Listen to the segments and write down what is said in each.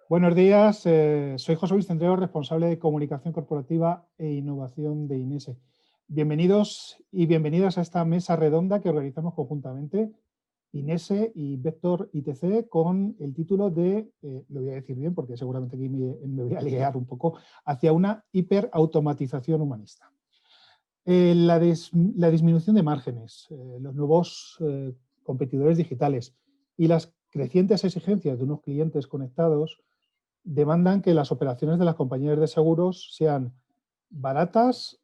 Buenos días, soy José Luis Tendrero, responsable de comunicación corporativa e innovación de INESE. Bienvenidos y bienvenidas a esta mesa redonda que organizamos conjuntamente INESE y Vector ITC con el título de, lo voy a decir bien porque seguramente aquí me voy a liar un poco, hacia una hiperautomatización humanista. La disminución de márgenes, los nuevos competidores digitales y las crecientes exigencias de unos clientes conectados demandan que las operaciones de las compañías de seguros sean baratas,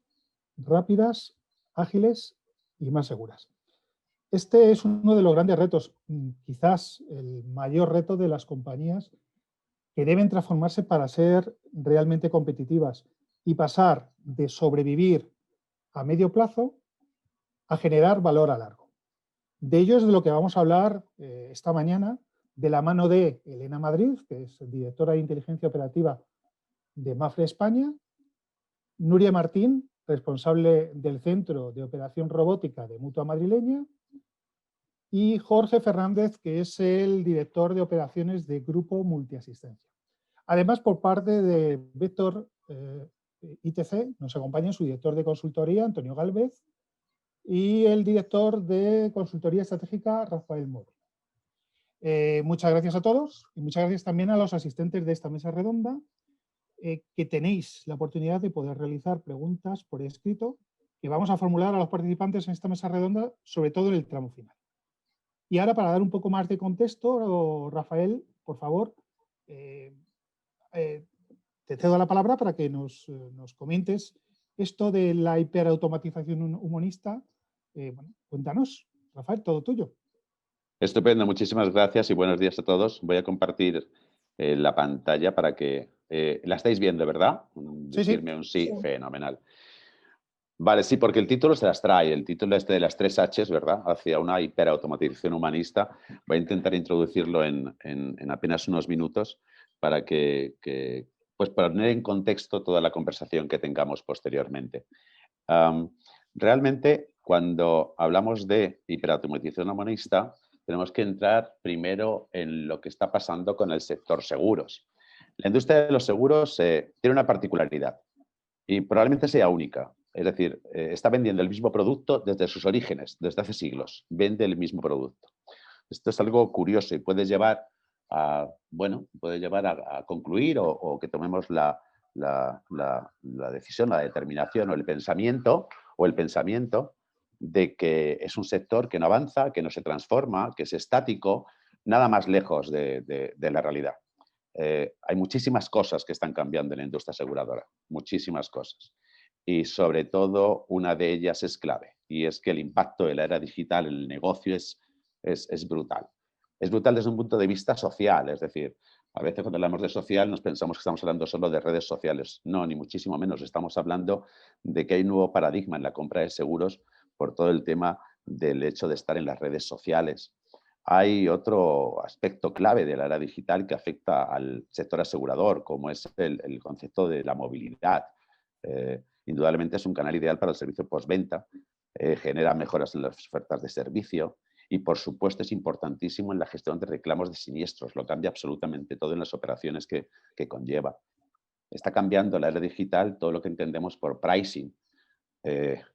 rápidas, ágiles y más seguras. Este es uno de los grandes retos, quizás el mayor reto de las compañías que deben transformarse para ser realmente competitivas y pasar de sobrevivir a medio plazo a generar valor a largo. De ello es de lo que vamos a hablar esta mañana, de la mano de Elena Madrid, que es directora de inteligencia operativa de Mafre España, Nuria Martín, responsable del Centro de Operación Robótica de Mutua Madrileña, y Jorge Fernández, que es el director de operaciones de Grupo Multiasistencia. Además, por parte de Vector ITC, nos acompaña su director de consultoría, Antonio Gálvez, y el director de consultoría estratégica, Rafael Moro. Muchas gracias a todos y muchas gracias también a los asistentes de esta mesa redonda, que tenéis la oportunidad de poder realizar preguntas por escrito que vamos a formular a los participantes en esta mesa redonda, sobre todo en el tramo final. Y ahora, para dar un poco más de contexto, Rafael, por favor, eh, te cedo la palabra para que nos comentes esto de la hiperautomatización humanista. Bueno, cuéntanos, Rafael, todo tuyo. Estupendo, muchísimas gracias y buenos días a todos. Voy a compartir la pantalla para que la estáis viendo, ¿verdad? Sí, sí. Decirme un sí, fenomenal. Vale, sí, porque el título se las trae, el título este de las 3 Hs, ¿verdad? Hacia una hiperautomatización humanista. Voy a intentar introducirlo en apenas unos minutos para pues para poner en contexto toda la conversación que tengamos posteriormente. Realmente, cuando hablamos de hiperautomatización humanista, tenemos que entrar primero en lo que está pasando con el sector seguros. La industria de los seguros tiene una particularidad y probablemente sea única. Es decir, está vendiendo el mismo producto desde sus orígenes, desde hace siglos. Vende el mismo producto. Esto es algo curioso y puede llevar a, bueno, puede llevar a concluir o que tomemos la decisión, la determinación o el pensamiento de que es un sector que no avanza, que no se transforma, que es estático, nada más lejos de la realidad. Hay muchísimas cosas que están cambiando en la industria aseguradora, muchísimas cosas. Y sobre todo una de ellas es clave, y es que el impacto de la era digital en el negocio es brutal. Es brutal desde un punto de vista social, es decir, a veces cuando hablamos de social nos pensamos que estamos hablando solo de redes sociales. No, ni muchísimo menos. Estamos hablando de que hay un nuevo paradigma en la compra de seguros por todo el tema del hecho de estar en las redes sociales. Hay otro aspecto clave de la era digital que afecta al sector asegurador, como es el concepto de la movilidad. Indudablemente es un canal ideal para el servicio postventa, genera mejoras en las ofertas de servicio y, por supuesto, es importantísimo en la gestión de reclamos de siniestros. Lo cambia absolutamente todo en las operaciones que conlleva. Está cambiando la era digital todo lo que entendemos por pricing.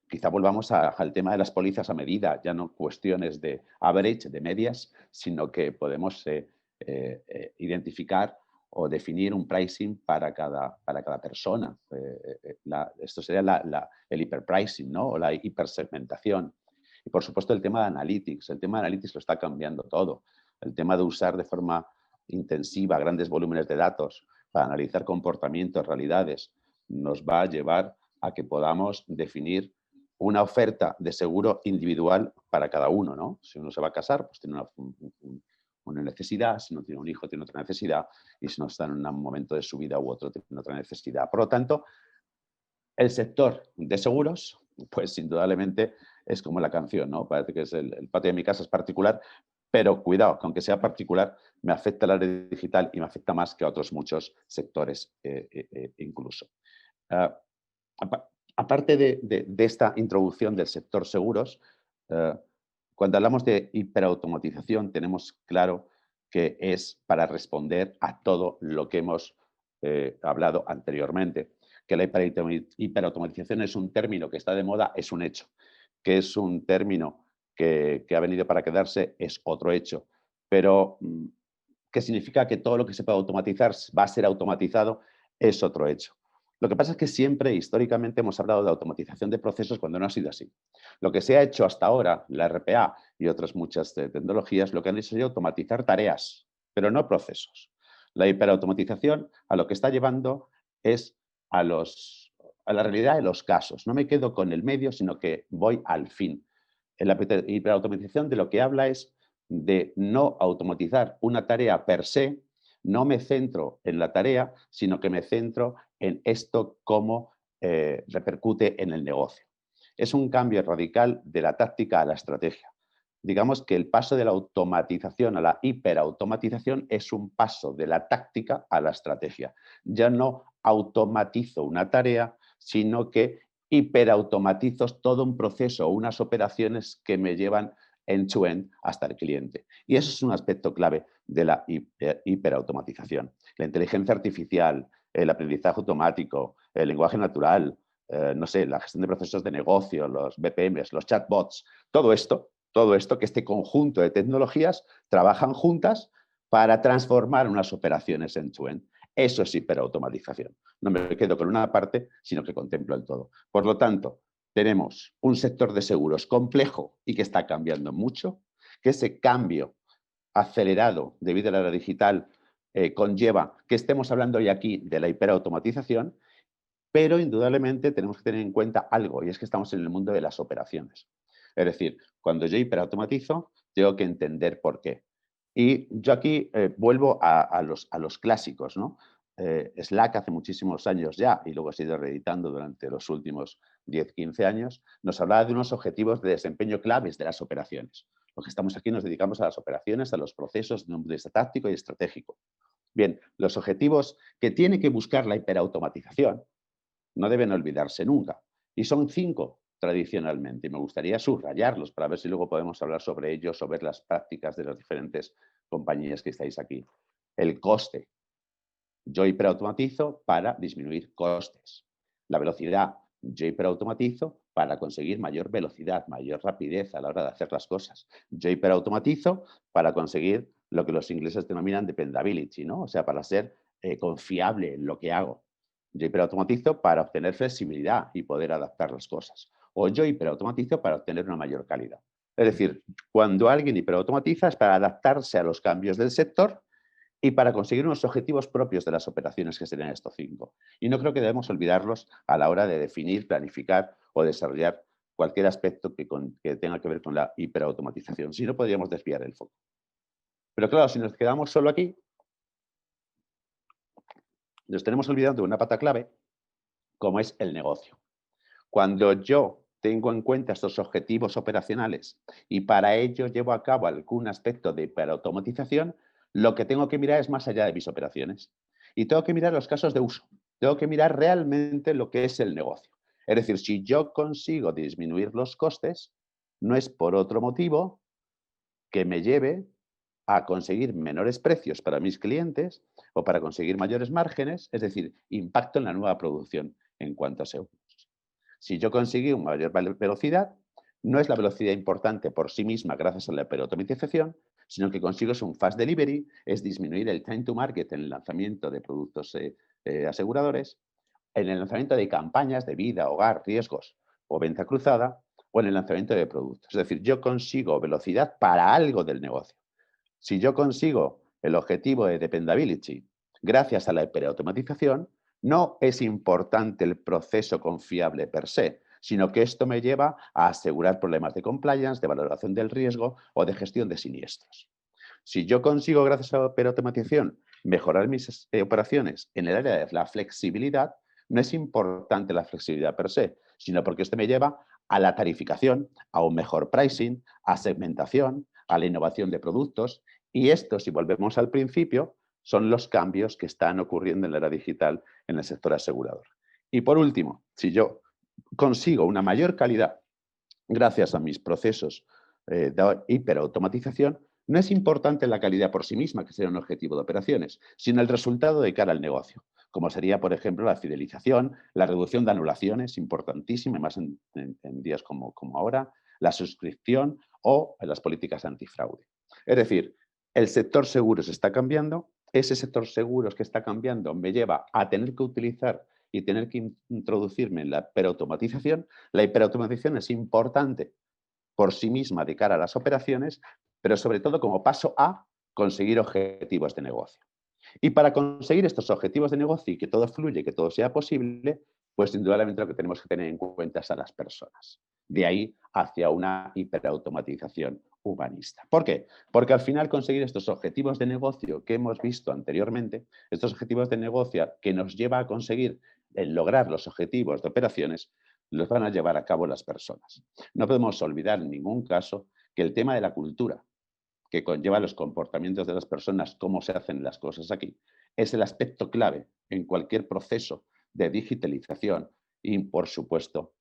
Quizá volvamos al tema de las pólizas a medida, ya no cuestiones de average, de medias, sino que podemos identificar o definir un pricing para cada persona. Esto sería el hiperpricing, ¿no? O la hipersegmentación. Y por supuesto el tema de analytics. El tema de analytics lo está cambiando todo. El tema de usar de forma intensiva grandes volúmenes de datos para analizar comportamientos, realidades, nos va a llevar a que podamos definir una oferta de seguro individual para cada uno, ¿no? Si uno se va a casar, pues tiene una necesidad, si no tiene un hijo tiene otra necesidad y si no está en un momento de su vida u otro tiene otra necesidad. Por lo tanto, el sector de seguros, pues indudablemente es como la canción, ¿no? Parece que es el patio de mi casa es particular, pero cuidado, que aunque sea particular, me afecta el área digital y me afecta más que a otros muchos sectores incluso. Aparte de esta introducción del sector seguros, cuando hablamos de hiperautomatización tenemos claro que es para responder a todo lo que hemos hablado anteriormente. Que la hiperautomatización es un término que está de moda, es un hecho. Que es un término que ha venido para quedarse, es otro hecho. Pero ¿qué significa que todo lo que se puede automatizar va a ser automatizado? Es otro hecho. Lo que pasa es que siempre, históricamente, hemos hablado de automatización de procesos cuando no ha sido así. Lo que se ha hecho hasta ahora, la RPA y otras muchas tecnologías, lo que han hecho es automatizar tareas, pero no procesos. La hiperautomatización a lo que está llevando es a la realidad de los casos. No me quedo con el medio, sino que voy al fin. En la hiperautomatización de lo que habla es de no automatizar una tarea per se, no me centro en la tarea, sino que me centro en esto cómo repercute en el negocio. Es un cambio radical de la táctica a la estrategia. Digamos que el paso de la automatización a la hiperautomatización es un paso de la táctica a la estrategia. Ya no automatizo una tarea, sino que hiperautomatizo todo un proceso o unas operaciones que me llevan end-to-end hasta el cliente. Y eso es un aspecto clave de la hiperautomatización. La inteligencia artificial, el aprendizaje automático, el lenguaje natural, no sé, la gestión de procesos de negocio, los BPMs, los chatbots, todo esto, que este conjunto de tecnologías trabajan juntas para transformar unas operaciones end-to-end. Eso es hiperautomatización. No me quedo con una parte, sino que contemplo el todo. Por lo tanto, tenemos un sector de seguros complejo y que está cambiando mucho, que ese cambio acelerado debido a la era digital conlleva que estemos hablando hoy aquí de la hiperautomatización, pero indudablemente tenemos que tener en cuenta algo, y es que estamos en el mundo de las operaciones. Es decir, cuando yo hiperautomatizo, tengo que entender por qué. Y yo aquí vuelvo a los clásicos, ¿no? Slack hace muchísimos años ya, y luego se ha ido reeditando durante los últimos 10, 15 años, nos hablaba de unos objetivos de desempeño claves de las operaciones. Los que estamos aquí nos dedicamos a las operaciones, a los procesos de un punto de vista táctico y estratégico. Bien, los objetivos que tiene que buscar la hiperautomatización no deben olvidarse nunca. Y son 5 tradicionalmente. Y me gustaría subrayarlos para ver si luego podemos hablar sobre ellos o ver las prácticas de las diferentes compañías que estáis aquí. El coste. Yo hiperautomatizo para disminuir costes. La velocidad. Yo hiperautomatizo para conseguir mayor velocidad, mayor rapidez a la hora de hacer las cosas. Yo hiperautomatizo para conseguir lo que los ingleses denominan dependability, ¿no? O sea, para ser confiable en lo que hago. Yo hiperautomatizo para obtener flexibilidad y poder adaptar las cosas. O yo hiperautomatizo para obtener una mayor calidad. Es decir, cuando alguien hiperautomatiza es para adaptarse a los cambios del sector y para conseguir unos objetivos propios de las operaciones, que serían estos 5. Y no creo que debemos olvidarlos a la hora de definir, planificar o desarrollar cualquier aspecto que tenga que ver con la hiperautomatización. Si no, podríamos desviar el foco. Pero claro, si nos quedamos solo aquí, nos tenemos olvidando de una pata clave, como es el negocio. Cuando yo tengo en cuenta estos objetivos operacionales y para ello llevo a cabo algún aspecto de hiperautomatización, lo que tengo que mirar es más allá de mis operaciones. Y tengo que mirar los casos de uso. Tengo que mirar realmente lo que es el negocio. Es decir, si yo consigo disminuir los costes, no es por otro motivo que me lleve a conseguir menores precios para mis clientes o para conseguir mayores márgenes, es decir, impacto en la nueva producción en cuanto a seguros. Si yo conseguí una mayor velocidad, no es la velocidad importante por sí misma gracias a la hiperautomatización, sino que consigo es un fast delivery, es disminuir el time to market en el lanzamiento de productos aseguradores, en el lanzamiento de campañas de vida, hogar, riesgos o venta cruzada, o en el lanzamiento de productos. Es decir, yo consigo velocidad para algo del negocio. Si yo consigo el objetivo de dependability gracias a la hiperautomatización, no es importante el proceso confiable per se, sino que esto me lleva a asegurar problemas de compliance, de valoración del riesgo o de gestión de siniestros. Si yo consigo, gracias a la hiperautomatización, mejorar mis operaciones en el área de la flexibilidad, no es importante la flexibilidad per se, sino porque esto me lleva a la tarificación, a un mejor pricing, a segmentación, a la innovación de productos. Y esto, si volvemos al principio, son los cambios que están ocurriendo en la era digital en el sector asegurador. Y por último, si yo consigo una mayor calidad gracias a mis procesos de hiperautomatización, No es importante la calidad por sí misma, que sería un objetivo de operaciones, sino el resultado de cara al negocio, como sería, por ejemplo, la fidelización, la reducción de anulaciones, importantísima, y más en días como ahora, la suscripción o las políticas antifraude. Es decir, el sector seguros está cambiando, ese sector seguros que está cambiando me lleva a tener que utilizar y tener que introducirme en la hiperautomatización. La hiperautomatización es importante por sí misma de cara a las operaciones, pero sobre todo como paso a conseguir objetivos de negocio. Y para conseguir estos objetivos de negocio y que todo fluya y que todo sea posible, pues indudablemente lo que tenemos que tener en cuenta es a las personas. De ahí hacia una hiperautomatización humanista. ¿Por qué? Porque al final conseguir estos objetivos de negocio que hemos visto anteriormente, estos objetivos de negocio que nos lleva a conseguir el lograr los objetivos de operaciones, los van a llevar a cabo las personas. No podemos olvidar en ningún caso que el tema de la cultura, que conlleva los comportamientos de las personas, cómo se hacen las cosas aquí, es el aspecto clave en cualquier proceso de digitalización y, por supuesto,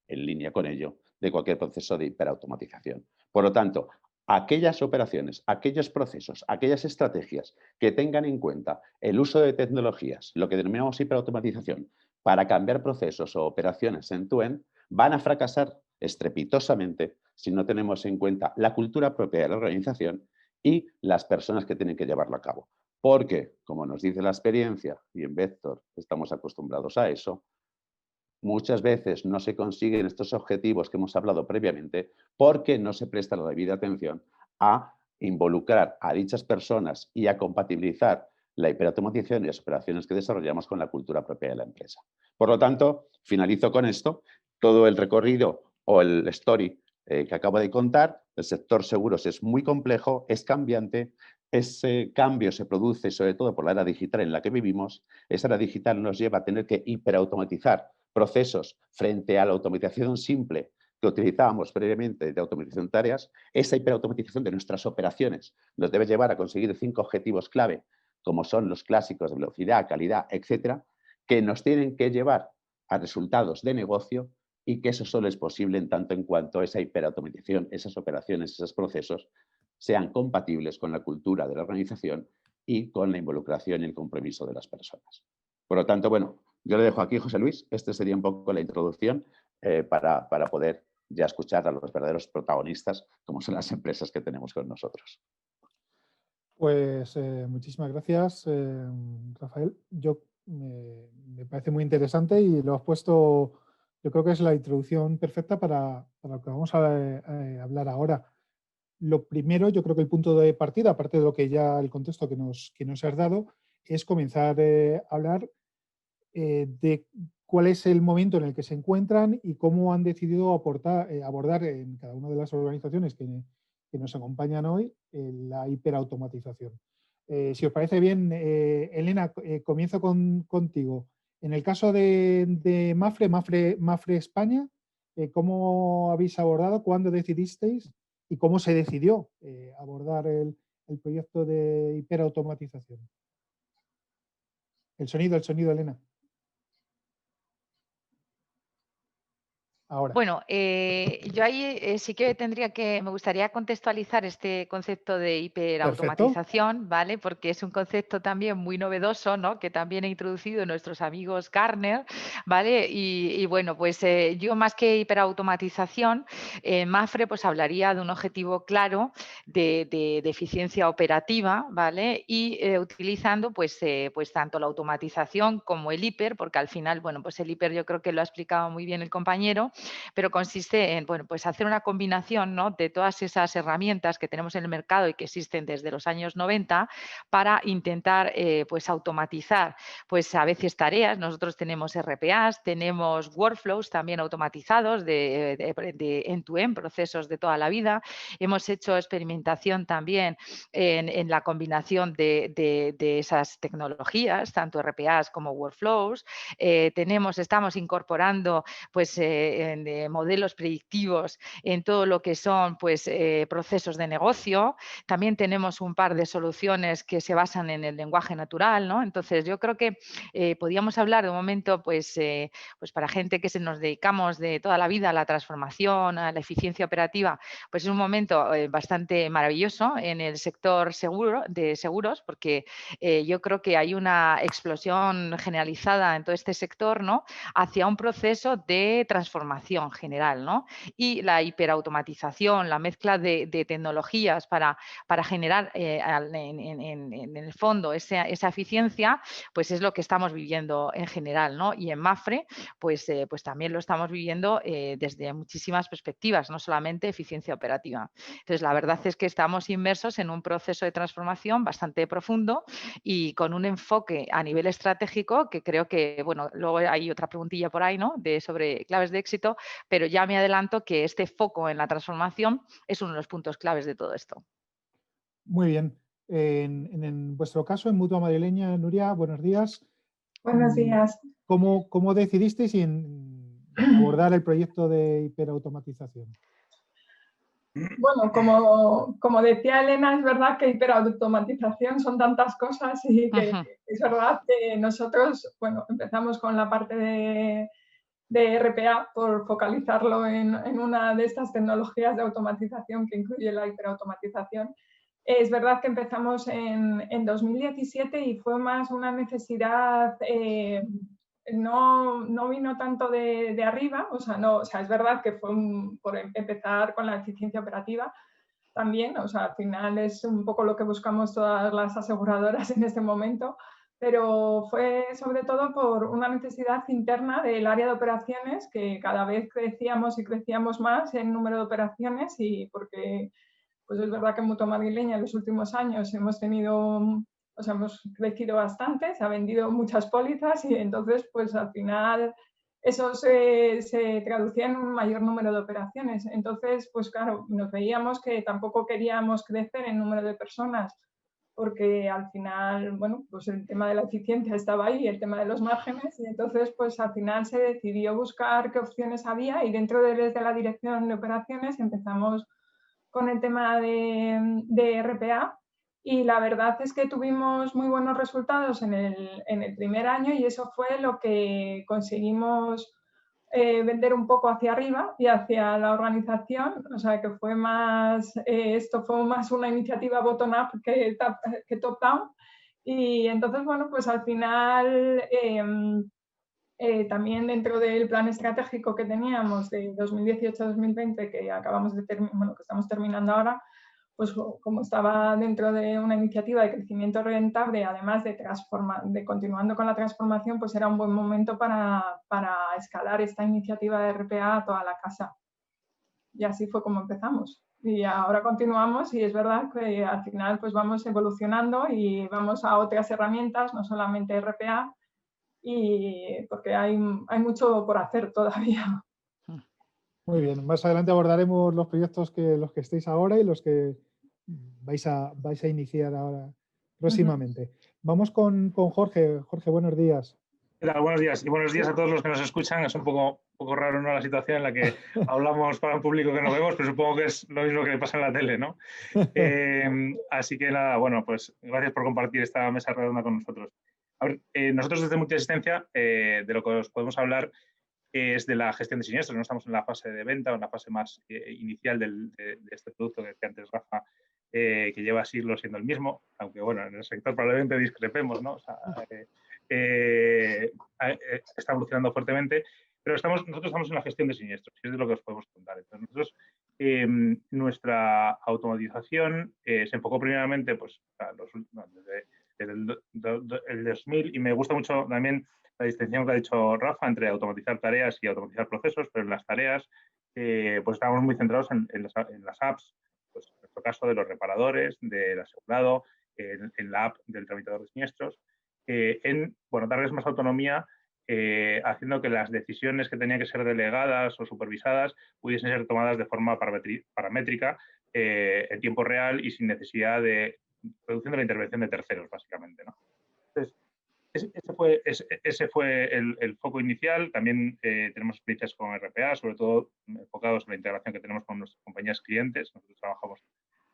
en línea con ello, de cualquier proceso de hiperautomatización. Por lo tanto, aquellas operaciones, aquellos procesos, aquellas estrategias que tengan en cuenta el uso de tecnologías, lo que denominamos hiperautomatización, para cambiar procesos o operaciones end-to-end, van a fracasar estrepitosamente si no tenemos en cuenta la cultura propia de la organización y las personas que tienen que llevarlo a cabo. Porque, como nos dice la experiencia, y en Vector estamos acostumbrados a eso, muchas veces no se consiguen estos objetivos que hemos hablado previamente porque no se presta la debida atención a involucrar a dichas personas y a compatibilizar la hiperautomatización y las operaciones que desarrollamos con la cultura propia de la empresa. Por lo tanto, finalizo con esto. Todo el recorrido o el story que acabo de contar, el sector seguros es muy complejo, es cambiante. Ese cambio se produce sobre todo por la era digital en la que vivimos. Esa era digital nos lleva a tener que hiperautomatizar procesos frente a la automatización simple que utilizábamos previamente de automatización de tareas. Esa hiperautomatización de nuestras operaciones nos debe llevar a conseguir 5 objetivos clave, como son los clásicos de velocidad, calidad, etcétera, que nos tienen que llevar a resultados de negocio y que eso solo es posible en tanto en cuanto esa hiperautomatización, esas operaciones, esos procesos sean compatibles con la cultura de la organización y con la involucración y el compromiso de las personas. Por lo tanto, bueno, yo le dejo aquí, José Luis. Este sería un poco la introducción para poder ya escuchar a los verdaderos protagonistas, como son las empresas que tenemos con nosotros. Pues muchísimas gracias, Rafael. Me parece muy interesante y lo has puesto, yo creo que es la introducción perfecta para lo que vamos a hablar ahora. Lo primero, yo creo que el punto de partida, aparte de lo que ya el contexto que nos has dado, es comenzar a hablar de cuál es el momento en el que se encuentran y cómo han decidido abordar en cada una de las organizaciones que nos acompañan hoy la hiperautomatización. Si os parece bien, Elena, comienzo contigo. En el caso de Mapfre España, ¿cómo habéis abordado, cuándo decidisteis y cómo se decidió abordar el proyecto de hiperautomatización? El sonido, Elena. Ahora. Bueno, yo ahí sí que me gustaría contextualizar este concepto de Perfecto. hiperautomatización, ¿vale? Porque es un concepto también muy novedoso, ¿no? Que también he introducido nuestros amigos Gartner, ¿vale? Y bueno, pues yo más que hiperautomatización, Mapfre pues hablaría de un objetivo claro de eficiencia operativa, ¿vale? Y utilizando pues tanto la automatización como el hiper, porque al final, bueno, pues el hiper yo creo que lo ha explicado muy bien el compañero, pero consiste en, bueno, pues hacer una combinación, ¿no?, de todas esas herramientas que tenemos en el mercado y que existen desde los años 90 para intentar pues automatizar pues a veces tareas. Nosotros tenemos RPAs, tenemos workflows también automatizados de end-to-end, procesos de toda la vida. Hemos hecho experimentación también en la combinación de esas tecnologías, tanto RPAs como workflows. Estamos incorporando pues de modelos predictivos en todo lo que son pues, procesos de negocio. También tenemos un par de soluciones que se basan en el lenguaje natural, ¿no? Entonces, yo creo que podríamos hablar de un momento, pues para gente que se nos dedicamos de toda la vida a la transformación, a la eficiencia operativa, pues es un momento bastante maravilloso en el sector de seguros, porque yo creo que hay una explosión generalizada en todo este sector, ¿no?, hacia un proceso de transformación general, ¿no? Y la hiperautomatización, la mezcla de tecnologías para generar en el fondo esa eficiencia, pues es lo que estamos viviendo en general, ¿no? Y en Mapfre, pues también lo estamos viviendo desde muchísimas perspectivas, no solamente eficiencia operativa. Entonces, la verdad es que estamos inmersos en un proceso de transformación bastante profundo y con un enfoque a nivel estratégico que creo que, bueno, luego hay otra preguntilla por ahí, ¿no?, sobre claves de éxito, pero ya me adelanto que este foco en la transformación es uno de los puntos claves de todo esto. Muy bien. En vuestro caso, en Mutua Madrileña, Nuria, buenos días. Buenos días. ¿Cómo decidisteis abordar el proyecto de hiperautomatización? Bueno, como decía Elena, es verdad que hiperautomatización son tantas cosas y que es verdad que nosotros, bueno, empezamos con la parte de RPA por focalizarlo en una de estas tecnologías de automatización que incluye la hiperautomatización. Es verdad que empezamos en 2017 y fue más una necesidad, no vino tanto de arriba, o sea, es verdad que fue por empezar con la eficiencia operativa también, o sea, al final es un poco lo que buscamos todas las aseguradoras en este momento, pero fue sobre todo por una necesidad interna del área de operaciones, que cada vez crecíamos y crecíamos más en número de operaciones y porque pues es verdad que en Mutua Madrileña en los últimos años hemos crecido bastante, se han vendido muchas pólizas y entonces pues al final eso se traducía en un mayor número de operaciones. Entonces, pues claro, nos veíamos que tampoco queríamos crecer en número de personas porque al final, bueno, pues el tema de la eficiencia estaba ahí, el tema de los márgenes, y entonces pues al final se decidió buscar qué opciones había y dentro desde la dirección de operaciones empezamos con el tema de RPA y la verdad es que tuvimos muy buenos resultados en el primer año y eso fue lo que conseguimos vender un poco hacia arriba y hacia la organización, o sea que fue más, esto fue más una iniciativa bottom-up que top-down y entonces, bueno, pues al final también dentro del plan estratégico que teníamos de 2018-2020, que acabamos de que estamos terminando ahora, pues como estaba dentro de una iniciativa de crecimiento rentable, además de continuando con la transformación, pues era un buen momento para escalar esta iniciativa de RPA a toda la casa. Y así fue como empezamos. Y ahora continuamos y es verdad que al final pues vamos evolucionando y vamos a otras herramientas, no solamente RPA, y porque hay mucho por hacer todavía. Muy bien, más adelante abordaremos los proyectos los que estéis ahora y los que vais a iniciar ahora próximamente. Vamos con Jorge. Jorge, buenos días. ¿Qué tal? Buenos días. Y buenos días a todos los que nos escuchan. Es un poco raro, ¿no?, la situación en la que hablamos para un público que no vemos, pero supongo que es lo mismo que pasa en la tele, ¿no? Así que nada, bueno, pues gracias por compartir esta mesa redonda con nosotros. A ver, nosotros desde Multiasistencia, de lo que os podemos hablar es de la gestión de siniestros. No estamos en la fase de venta o en la fase más inicial de este producto que decía antes Rafa, que lleva siglos siendo el mismo, aunque bueno, en el sector probablemente discrepemos, ¿no? O sea, está evolucionando fuertemente, pero nosotros estamos en la gestión de siniestros, y es de lo que os podemos contar. Entonces, nosotros, nuestra automatización se enfocó primeramente pues, desde el 2000, y me gusta mucho también la distinción que ha dicho Rafa entre automatizar tareas y automatizar procesos, pero en las tareas pues estábamos muy centrados en las apps, pues en nuestro caso de los reparadores, del asegurado, en la app del tramitador de siniestros, en darles más autonomía, haciendo que las decisiones que tenían que ser delegadas o supervisadas pudiesen ser tomadas de forma paramétrica, en tiempo real y sin necesidad de reduciendo la intervención de terceros, básicamente, ¿no? Entonces, ese fue el foco inicial. También tenemos experiencias con RPA, sobre todo enfocados en la integración que tenemos con nuestras compañías clientes. Nosotros trabajamos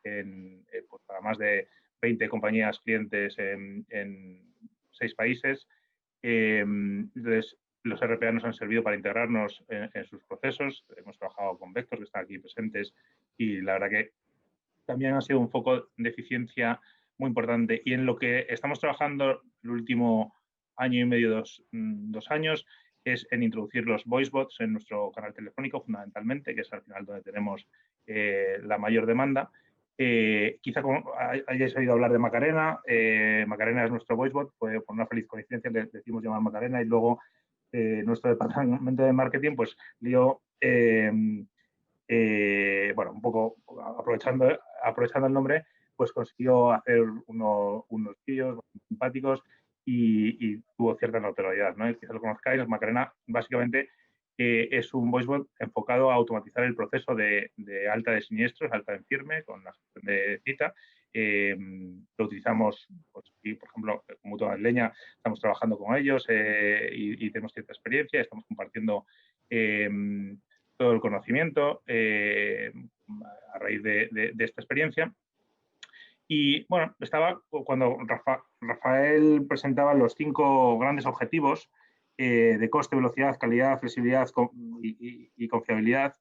pues para más de 20 compañías clientes en 6 países. Entonces, los RPA nos han servido para integrarnos en sus procesos. Hemos trabajado con Vector, que están aquí presentes, y la verdad que también ha sido un foco de eficiencia muy importante. Y en lo que estamos trabajando el último año y medio, 2 años, es en introducir los voice bots en nuestro canal telefónico, fundamentalmente, que es al final donde tenemos la mayor demanda. Quizá hayáis oído hablar de Macarena. Macarena es nuestro voice bot, por una feliz coincidencia le decimos llamar Macarena, y luego nuestro departamento de marketing pues dio, bueno, un poco aprovechando el nombre, pues consiguió hacer unos vídeos simpáticos y tuvo cierta notoriedad, ¿no? Quizá lo conozcáis. Macarena básicamente es un voicebot enfocado a automatizar el proceso de alta de siniestros, alta en firme, con la gestión de cita. Lo utilizamos, pues, y, por ejemplo, con Mutua Madrileña estamos trabajando con ellos y tenemos cierta experiencia, estamos compartiendo todo el conocimiento a raíz de esta experiencia. Y bueno, estaba cuando Rafael presentaba los 5 grandes objetivos de coste, velocidad, calidad, flexibilidad y confiabilidad.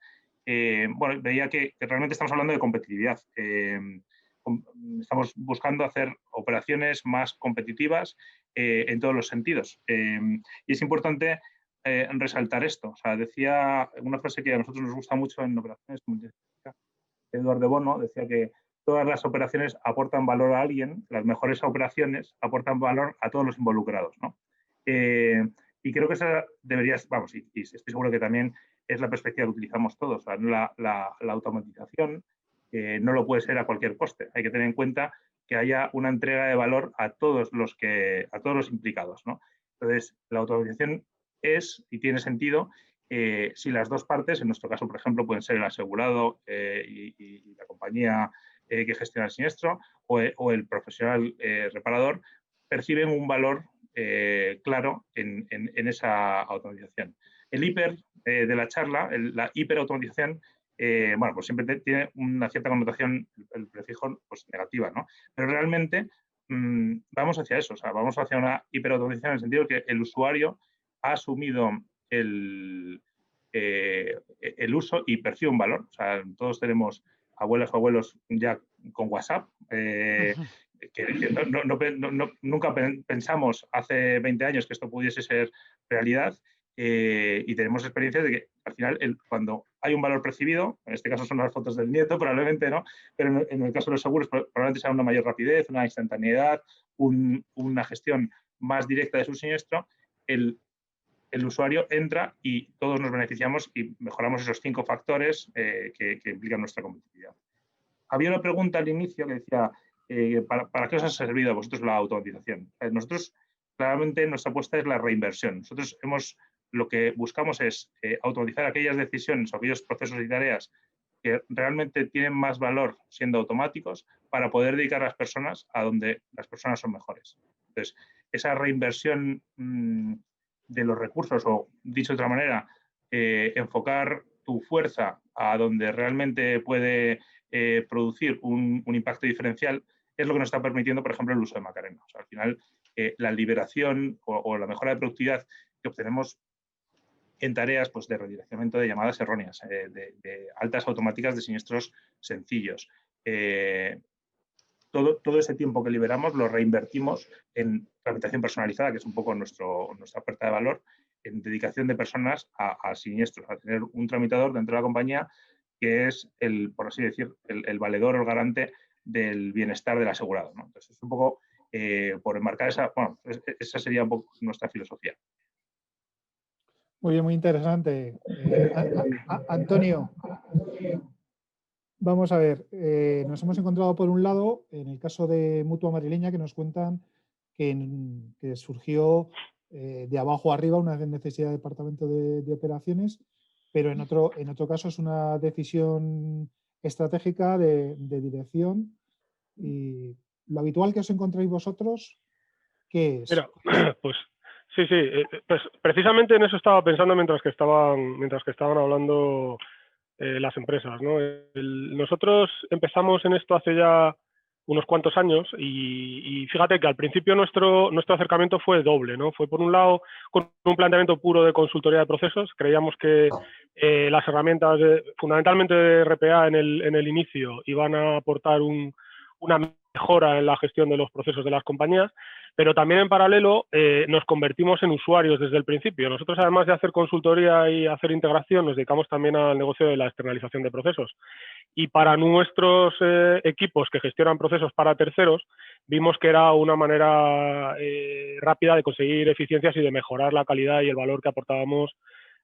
Bueno, veía que realmente estamos hablando de competitividad. Estamos buscando hacer operaciones más competitivas en todos los sentidos. Y es importante resaltar esto. O sea, decía una frase que a nosotros nos gusta mucho en operaciones, Eduardo Bono, decía que todas las operaciones aportan valor a alguien, las mejores operaciones aportan valor a todos los involucrados, ¿no? Y creo que esa debería, vamos, y estoy seguro que también es la perspectiva que utilizamos todos. O sea, la automatización no lo puede ser a cualquier coste. Hay que tener en cuenta que haya una entrega de valor a todos los implicados, ¿no? Entonces, la automatización es y tiene sentido si las dos partes, en nuestro caso, por ejemplo, pueden ser el asegurado y la compañía que gestiona el siniestro o el profesional reparador, perciben un valor claro en esa automatización. El hiper de la charla, la hiperautomatización, bueno, pues siempre tiene una cierta connotación, el prefijo, pues negativa, ¿no? Pero realmente vamos hacia eso, o sea, vamos hacia una hiperautomatización en el sentido que el usuario ha asumido el uso y percibe un valor. O sea, todos tenemos abuelas o abuelos ya con WhatsApp, que nunca pensamos hace 20 años que esto pudiese ser realidad, y tenemos experiencias de que al final cuando hay un valor percibido, en este caso son las fotos del nieto, probablemente, ¿no? Pero en el caso de los seguros probablemente sea una mayor rapidez, una instantaneidad, una gestión más directa de su siniestro. El usuario entra y todos nos beneficiamos y mejoramos esos 5 factores que implican nuestra competitividad. Había una pregunta al inicio que decía, ¿para qué os ha servido a vosotros la automatización? Nosotros, claramente, nuestra apuesta es la reinversión. Nosotros lo que buscamos es automatizar aquellas decisiones o aquellos procesos y tareas que realmente tienen más valor siendo automáticos para poder dedicar a las personas a donde las personas son mejores. Entonces, esa reinversión de los recursos, o dicho de otra manera, enfocar tu fuerza a donde realmente puede producir un impacto diferencial, es lo que nos está permitiendo, por ejemplo, el uso de Macarena. O sea, al final, la liberación o la mejora de productividad que obtenemos en tareas, pues, de redireccionamiento de llamadas erróneas, de altas automáticas de siniestros sencillos. Todo ese tiempo que liberamos lo reinvertimos en tramitación personalizada, que es un poco nuestra oferta de valor, en dedicación de personas a siniestros, a tener un tramitador dentro de la compañía que es, por así decir, el valedor o el garante del bienestar del asegurado, ¿no? Entonces, es un poco por enmarcar esa sería un poco nuestra filosofía. Muy bien, muy interesante. Antonio, vamos a ver, nos hemos encontrado por un lado, en el caso de Mutua Madrileña, que nos cuentan que surgió de abajo arriba una necesidad de departamento de operaciones, pero en otro caso es una decisión estratégica de dirección. Y lo habitual que os encontráis vosotros ¿Qué es? Mira, pues sí, pues precisamente en eso estaba pensando mientras que estaban hablando las empresas, ¿no? Nosotros empezamos en esto hace ya unos cuantos años y fíjate que al principio nuestro acercamiento fue doble, ¿no? Fue por un lado con un planteamiento puro de consultoría de procesos. Creíamos que las herramientas fundamentalmente de RPA en el inicio iban a aportar una mejora en la gestión de los procesos de las compañías, pero también en paralelo nos convertimos en usuarios desde el principio. Nosotros, además de hacer consultoría y hacer integración, nos dedicamos también al negocio de la externalización de procesos. Y para nuestros equipos que gestionan procesos para terceros, vimos que era una manera rápida de conseguir eficiencias y de mejorar la calidad y el valor que aportábamos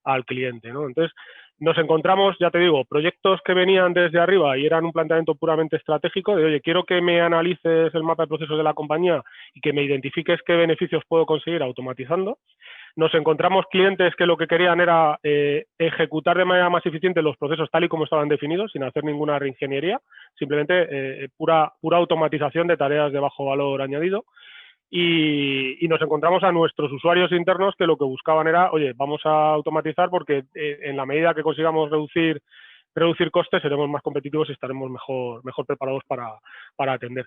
al cliente, ¿no? Entonces, nos encontramos, ya te digo, proyectos que venían desde arriba y eran un planteamiento puramente estratégico de, oye, quiero que me analices el mapa de procesos de la compañía y que me identifiques qué beneficios puedo conseguir automatizando. Nos encontramos clientes que lo que querían era ejecutar de manera más eficiente los procesos tal y como estaban definidos, sin hacer ninguna reingeniería, simplemente pura automatización de tareas de bajo valor añadido. Y nos encontramos a nuestros usuarios internos que lo que buscaban era, oye, vamos a automatizar porque en la medida que consigamos reducir costes seremos más competitivos y estaremos mejor preparados para atender.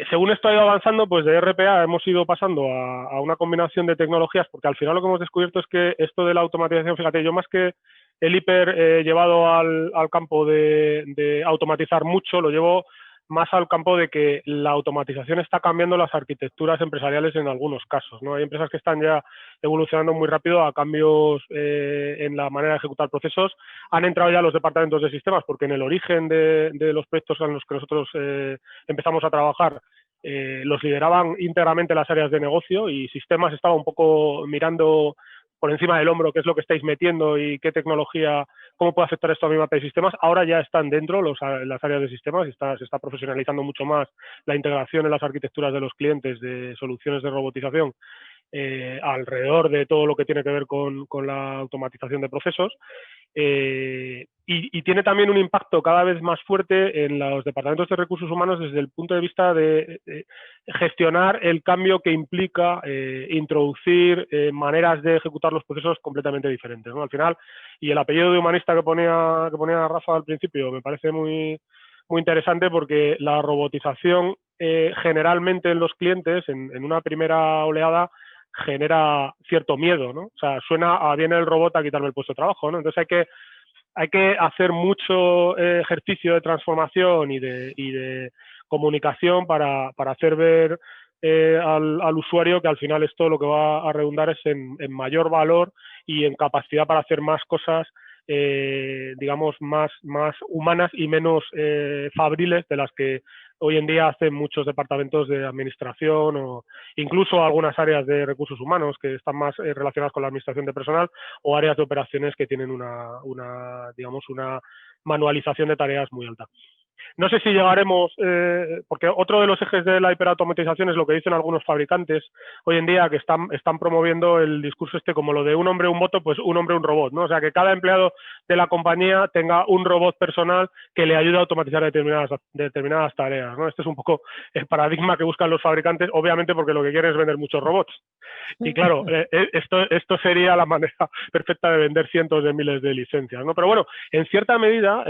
Según esto ha ido avanzando, pues de RPA hemos ido pasando a una combinación de tecnologías, porque al final lo que hemos descubierto es que esto de la automatización, fíjate, yo más que el hiper llevado al campo de automatizar mucho, lo llevo más al campo de que la automatización está cambiando las arquitecturas empresariales en algunos casos, ¿no? Hay empresas que están ya evolucionando muy rápido a cambios en la manera de ejecutar procesos. Han entrado ya los departamentos de sistemas, porque en el origen de los proyectos en los que nosotros empezamos a trabajar, los lideraban íntegramente las áreas de negocio y sistemas estaba un poco mirando por encima del hombro qué es lo que estáis metiendo y qué tecnología, cómo puede afectar esto a mi mapa de sistemas. Ahora ya están dentro las áreas de sistemas y se está profesionalizando mucho más la integración en las arquitecturas de los clientes de soluciones de robotización alrededor de todo lo que tiene que ver con la automatización de procesos. Y tiene también un impacto cada vez más fuerte en los departamentos de recursos humanos desde el punto de vista de gestionar el cambio que implica introducir maneras de ejecutar los procesos completamente diferentes, ¿no? Al final, y el apellido de humanista que ponía Rafa al principio me parece muy interesante, porque la robotización generalmente en los clientes, en una primera oleada, genera cierto miedo, ¿no? O sea, suena a viene el robot a quitarme el puesto de trabajo, ¿no? Entonces hay que hacer mucho ejercicio de transformación y de comunicación para hacer ver al usuario que al final esto lo que va a redundar es en mayor valor y en capacidad para hacer más cosas, digamos, más humanas y menos fabriles de las que hoy en día hacen muchos departamentos de administración o incluso algunas áreas de recursos humanos que están más relacionadas con la administración de personal, o áreas de operaciones que tienen digamos, una manualización de tareas muy alta. No sé si llegaremos, porque otro de los ejes de la hiperautomatización es lo que dicen algunos fabricantes hoy en día, que están promoviendo el discurso como lo de un hombre, un voto, pues un hombre, un robot, ¿no? O sea, que cada empleado de la compañía tenga un robot personal que le ayude a automatizar determinadas tareas, ¿no? Este es un poco el paradigma que buscan los fabricantes, obviamente porque lo que quieren es vender muchos robots. Y claro, esto sería la manera perfecta de vender cientos de miles de licencias, ¿no? Pero bueno, en cierta medida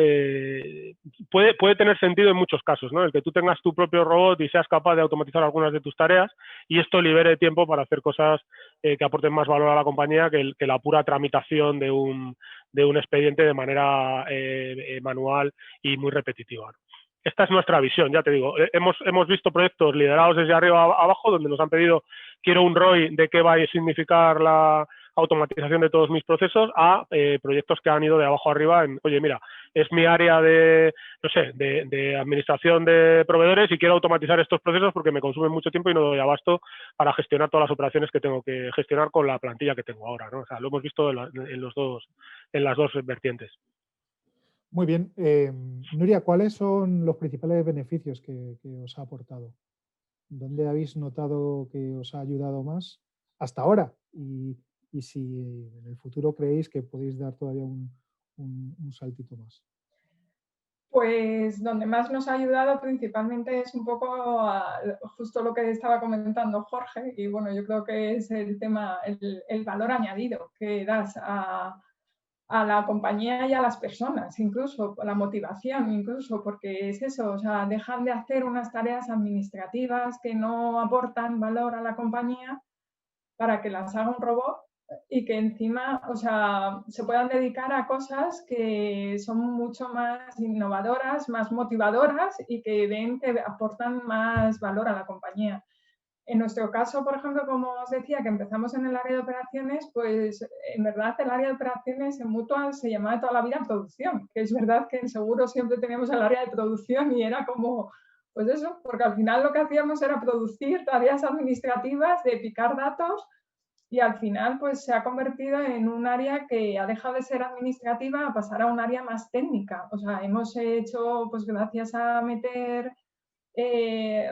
puede tener sentido en muchos casos, ¿no? El que tú tengas tu propio robot y seas capaz de automatizar algunas de tus tareas y esto libere tiempo para hacer cosas que aporten más valor a la compañía que la pura tramitación de un expediente de manera manual y muy repetitiva, ¿no? Esta es nuestra visión, ya te digo. Hemos visto proyectos liderados desde arriba a abajo, donde nos han pedido, quiero un ROI de qué va a significar la automatización de todos mis procesos, a proyectos que han ido de abajo arriba en, oye, mira, es mi área de administración de proveedores y quiero automatizar estos procesos porque me consumen mucho tiempo y no doy abasto para gestionar todas las operaciones que tengo que gestionar con la plantilla que tengo ahora, ¿no? O sea, lo hemos visto en las dos vertientes. Muy bien. Nuria, ¿cuáles son los principales beneficios que os ha aportado? ¿Dónde habéis notado que os ha ayudado más hasta ahora? Y si en el futuro creéis que podéis dar todavía un saltito más. Pues donde más nos ha ayudado principalmente es un poco justo lo que estaba comentando Jorge, y bueno, yo creo que es el tema, el valor añadido que das a la compañía y a las personas, incluso la motivación, incluso porque es eso, o sea, dejan de hacer unas tareas administrativas que no aportan valor a la compañía para que las haga un robot y que encima, o sea, se puedan dedicar a cosas que son mucho más innovadoras, más motivadoras y que ven que aportan más valor a la compañía. En nuestro caso, por ejemplo, como os decía, que empezamos en el área de operaciones, pues en verdad el área de operaciones en Mutua se llamaba toda la vida producción, que es verdad que en seguro siempre teníamos el área de producción y era como, pues eso, porque al final lo que hacíamos era producir tareas administrativas de picar datos y al final pues se ha convertido en un área que ha dejado de ser administrativa a pasar a un área más técnica. O sea, hemos hecho, pues gracias a meter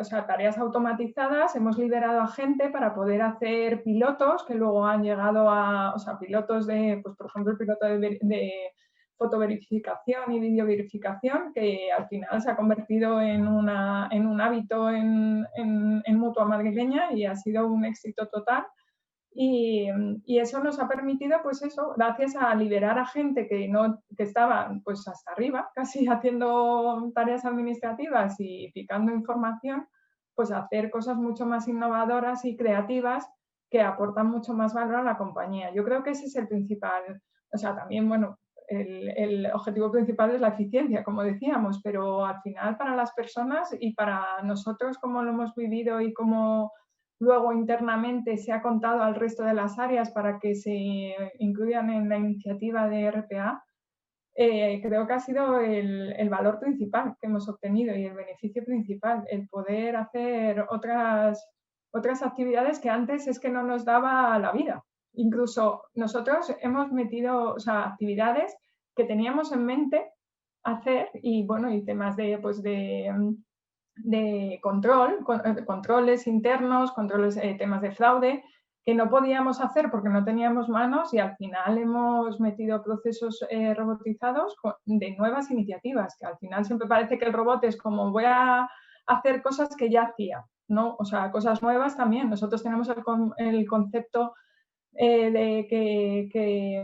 o sea, tareas automatizadas, hemos liberado a gente para poder hacer pilotos que luego han llegado a, o sea, pilotos de, pues por ejemplo, el piloto de fotoverificación y videoverificación, que al final se ha convertido en un hábito en Mutua madrileña y ha sido un éxito total. Y eso nos ha permitido, pues eso, gracias a liberar a gente que estaba pues hasta arriba, casi haciendo tareas administrativas y picando información, pues hacer cosas mucho más innovadoras y creativas que aportan mucho más valor a la compañía. Yo creo que ese es el principal, o sea, también, bueno, el objetivo principal es la eficiencia, como decíamos, pero al final para las personas y para nosotros, como lo hemos vivido y como luego internamente se ha contado al resto de las áreas para que se incluyan en la iniciativa de RPA, creo que ha sido el valor principal que hemos obtenido y el beneficio principal, el poder hacer otras actividades que antes es que no nos daba la vida. Incluso nosotros hemos metido, o sea, actividades que teníamos en mente hacer y bueno, y temas de, pues de control, controles internos, controles, temas de fraude, que no podíamos hacer porque no teníamos manos y al final hemos metido procesos robotizados de nuevas iniciativas, que al final siempre parece que el robot es como voy a hacer cosas que ya hacía, ¿no? O sea, cosas nuevas también. Nosotros tenemos el concepto de que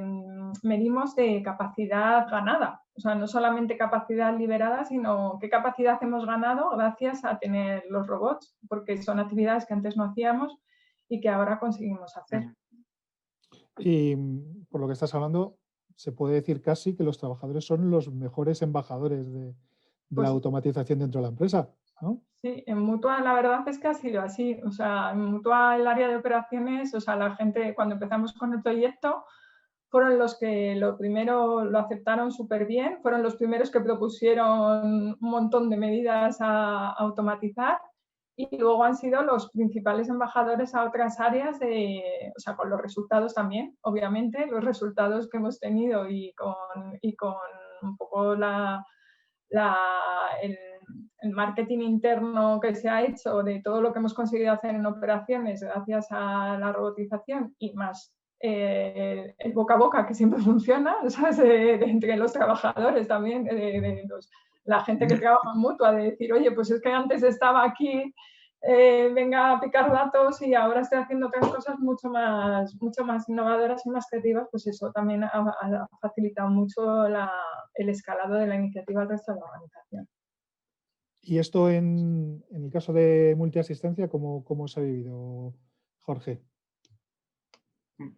medimos de capacidad ganada. O sea, no solamente capacidad liberada, sino qué capacidad hemos ganado gracias a tener los robots, porque son actividades que antes no hacíamos y que ahora conseguimos hacer. Y por lo que estás hablando, se puede decir casi que los trabajadores son los mejores embajadores de Pues, la automatización dentro de la empresa, ¿no? Sí, en Mutua la verdad es que ha sido así. O sea, en Mutua el área de operaciones, o sea, la gente cuando empezamos con el proyecto fueron los que lo primero lo aceptaron súper bien, fueron los primeros que propusieron un montón de medidas a automatizar y luego han sido los principales embajadores a otras áreas, o sea, con los resultados también, obviamente, los resultados que hemos tenido y con un poco el marketing interno que se ha hecho de todo lo que hemos conseguido hacer en operaciones gracias a la robotización y más el boca a boca que siempre funciona, ¿sabes? Entre los trabajadores también, la gente que trabaja en Mutua, de decir, oye, pues es que antes estaba aquí, venga a picar datos y ahora estoy haciendo otras cosas mucho más innovadoras y más creativas, pues eso también ha facilitado mucho el escalado de la iniciativa al resto de la organización. Y esto en el caso de multiasistencia, ¿cómo se ha vivido, Jorge?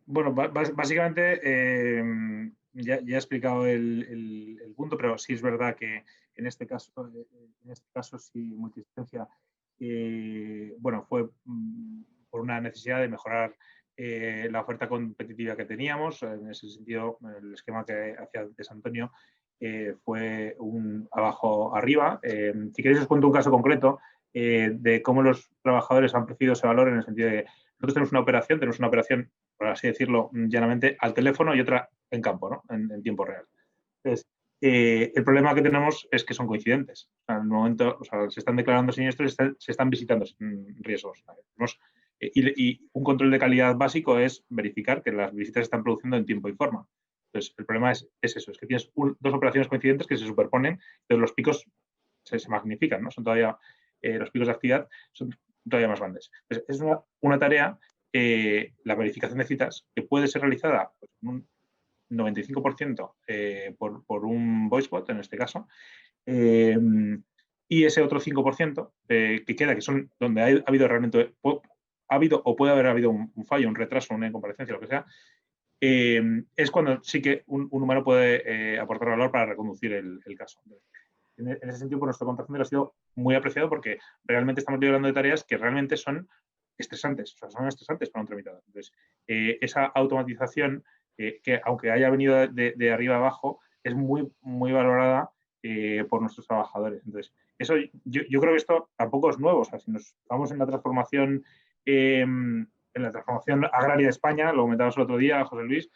Bueno, básicamente ya he explicado el punto, pero sí es verdad que en este caso sí multiasistencia bueno, fue por una necesidad de mejorar la oferta competitiva que teníamos. En ese sentido, el esquema que hacía antes Antonio fue un abajo arriba. Si queréis os cuento un caso concreto de cómo los trabajadores han percibido ese valor en el sentido de nosotros tenemos una operación, por así decirlo llanamente, al teléfono y otra en campo, ¿no? En tiempo real. Entonces, el problema que tenemos es que son coincidentes. O sea, en el momento, o sea, se están declarando siniestros y se están visitando riesgos. Y un control de calidad básico es verificar que las visitas se están produciendo en tiempo y forma. Entonces, el problema es eso, es que tienes dos operaciones coincidentes que se superponen, entonces los picos se magnifican, ¿no? Son todavía, los picos de actividad son todavía más grandes. Entonces, es una tarea, la verificación de citas, que puede ser realizada pues, en un 95% por un voicebot, en este caso, y ese otro 5% que queda, que son donde ha habido realmente, ha habido o puede haber habido un fallo, un retraso, una incomparecencia, lo que sea, es cuando sí que un humano puede aportar valor para reconducir el caso. En ese sentido, por nuestro contact center ha sido muy apreciado porque realmente estamos liderando de tareas que realmente son estresantes, o sea, son estresantes para un tramitador. Entonces, esa automatización, que aunque haya venido de arriba abajo, es muy, muy valorada por nuestros trabajadores. Entonces, eso, yo creo que esto tampoco es nuevo. O sea, si nos vamos en la transformación agraria de España, lo comentabas el otro día, José Luis,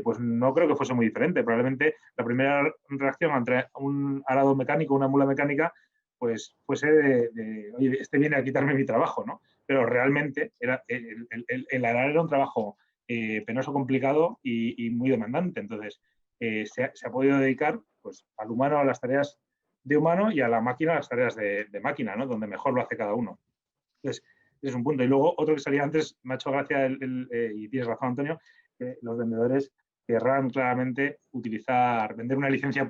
pues no creo que fuese muy diferente. Probablemente la primera reacción entre un arado mecánico, una mula mecánica, pues fuese oye, este viene a quitarme mi trabajo, ¿no? Pero realmente el arar era un trabajo penoso, complicado y muy demandante. Entonces, se ha podido dedicar pues, al humano a las tareas de humano y a la máquina a las tareas de máquina, ¿no? Donde mejor lo hace cada uno. Entonces, ese es un punto. Y luego, otro que salía antes, me ha hecho gracia, y tienes razón, Antonio, que los vendedores querrán claramente vender una licencia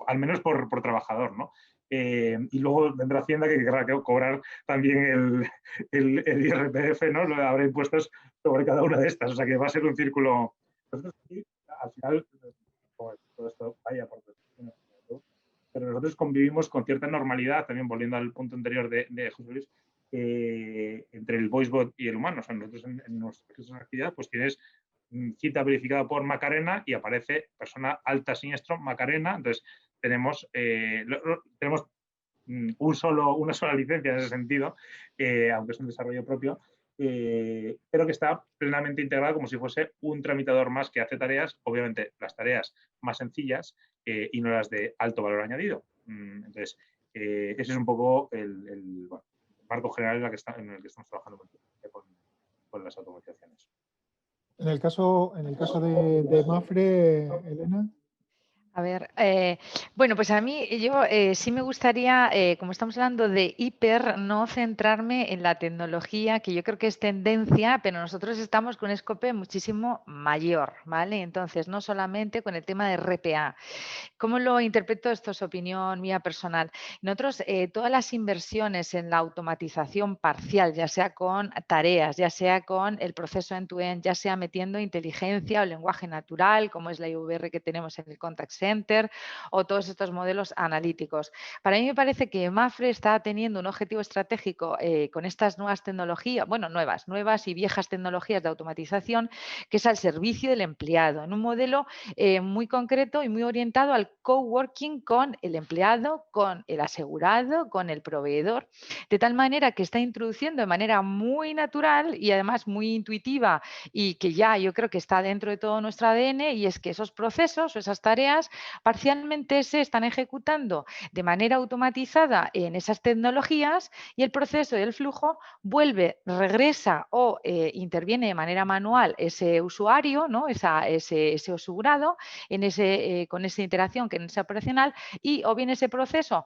al menos por trabajador, ¿no? Y luego vendrá Hacienda que querrá cobrar también el IRPF, ¿no? Habrá impuestos sobre cada una de estas. O sea que va a ser un círculo. Nosotros aquí, al final, todo esto vaya por pero nosotros convivimos con cierta normalidad, también volviendo al punto anterior de José Luis, entre el voicebot y el humano. O sea, nosotros en nuestra actividad pues tienes cita verificada por Macarena y aparece persona alta siniestro Macarena. Entonces tenemos una sola licencia en ese sentido, aunque es un desarrollo propio, pero que está plenamente integrada como si fuese un tramitador más que hace tareas, obviamente las tareas más sencillas y no las de alto valor añadido. Entonces, ese es un poco el marco general en el que estamos trabajando con las automatizaciones. En el caso de Mapfre, Elena. A ver, bueno, pues a mí yo sí me gustaría, como estamos hablando de hiper, no centrarme en la tecnología, que yo creo que es tendencia, pero nosotros estamos con un escope muchísimo mayor, ¿vale? Entonces, no solamente con el tema de RPA. ¿Cómo lo interpreto? Esto es opinión mía personal. Nosotros, todas las inversiones en la automatización parcial, ya sea con tareas, ya sea con el proceso end-to-end, ya sea metiendo inteligencia o lenguaje natural, como es la IVR que tenemos en el contact center, o todos estos modelos analíticos. Para mí me parece que Mapfre está teniendo un objetivo estratégico con estas nuevas tecnologías, bueno, nuevas y viejas tecnologías de automatización, que es al servicio del empleado, en un modelo muy concreto y muy orientado al coworking con el empleado, con el asegurado, con el proveedor, de tal manera que está introduciendo de manera muy natural y además muy intuitiva y que ya yo creo que está dentro de todo nuestro ADN, y es que esos procesos o esas tareas parcialmente se están ejecutando de manera automatizada en esas tecnologías y el proceso y el flujo regresa o interviene de manera manual ese usuario, ¿no? ese asegurado con esa interacción que en esa operacional, y o bien ese proceso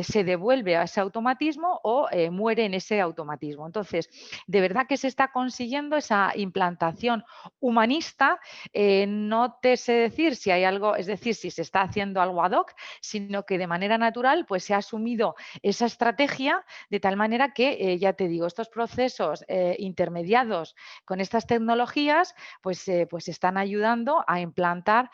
se devuelve a ese automatismo o muere en ese automatismo. Entonces, de verdad que se está consiguiendo esa implantación humanista. No te sé decir si hay algo, es decir, si se está haciendo algo ad hoc, sino que de manera natural pues se ha asumido esa estrategia de tal manera que, ya te digo, estos procesos intermediados con estas tecnologías pues están ayudando a implantar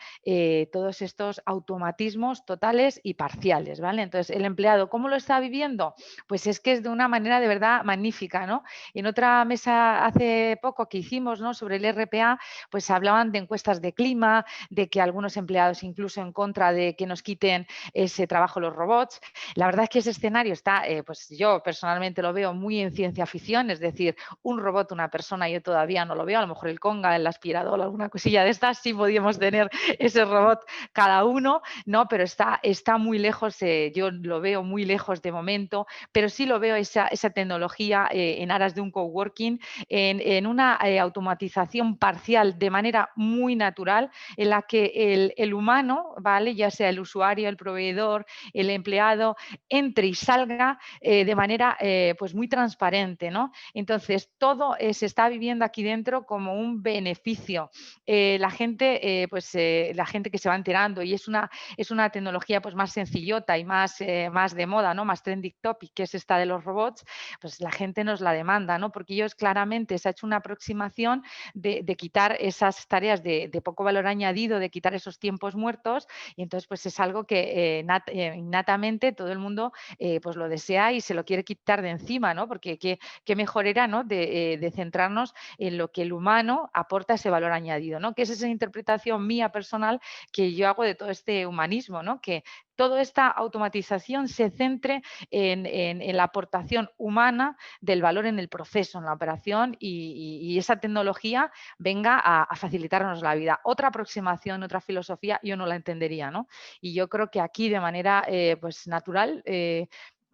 todos estos automatismos totales y parciales, ¿vale? Entonces, el empleado, ¿cómo lo está viviendo? Pues es que es de una manera de verdad magnífica, ¿no? En otra mesa hace poco que hicimos, ¿no?, sobre el RPA, pues hablaban de encuestas de clima, de que algunos empleados incluso en contra de que nos quiten ese trabajo los robots. La verdad es que ese escenario está, pues yo personalmente lo veo muy en ciencia ficción, es decir, un robot, una persona, yo todavía no lo veo, a lo mejor el Conga, el aspirador, alguna cosilla de estas, sí podíamos tener ese robot cada uno, ¿no? Pero está muy lejos, yo lo veo muy lejos de momento, pero sí lo veo esa tecnología en aras de un coworking, en una automatización parcial de manera muy natural, en la que el humano, ¿vale? Ya sea el usuario, el proveedor, el empleado, entre y salga de manera pues muy transparente, ¿no? Entonces, todo se está viviendo aquí dentro como un beneficio. La gente que se va enterando, y es una tecnología pues más sencillota y más de moda, ¿no? Más trending topic, que es esta de los robots, pues la gente nos la demanda, ¿no? Porque ellos claramente se ha hecho una aproximación de quitar esas tareas de poco valor añadido, de quitar esos tiempos muertos, y entonces pues es algo que innatamente todo el mundo pues lo desea y se lo quiere quitar de encima, ¿no? Porque qué mejor era, ¿no? de centrarnos en lo que el humano aporta ese valor añadido, ¿no? Que es esa interpretación mía personal que yo hago de todo este humanismo, ¿no? Que toda esta automatización se centre en la aportación humana del valor en el proceso, en la operación, y esa tecnología venga a facilitarnos la vida. Otra aproximación, otra filosofía, yo no la entendería, ¿no? Y yo creo que aquí de manera pues natural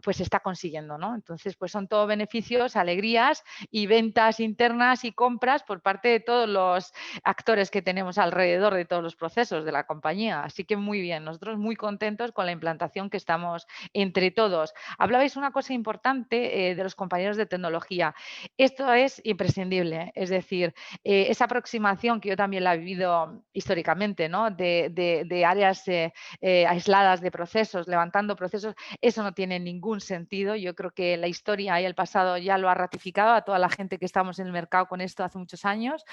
pues se está consiguiendo, ¿no? Entonces, pues son todo beneficios, alegrías y ventas internas y compras por parte de todos los actores que tenemos alrededor de todos los procesos de la compañía. Así que muy bien, nosotros muy contentos con la implantación que estamos entre todos. Hablabais una cosa importante de los compañeros de tecnología. Esto es imprescindible, es decir, esa aproximación que yo también la he vivido históricamente, ¿no? de áreas aisladas de procesos, levantando procesos, eso no tiene ningún sentido. Yo creo que la historia y el pasado ya lo ha ratificado a toda la gente que estamos en el mercado con esto hace muchos años.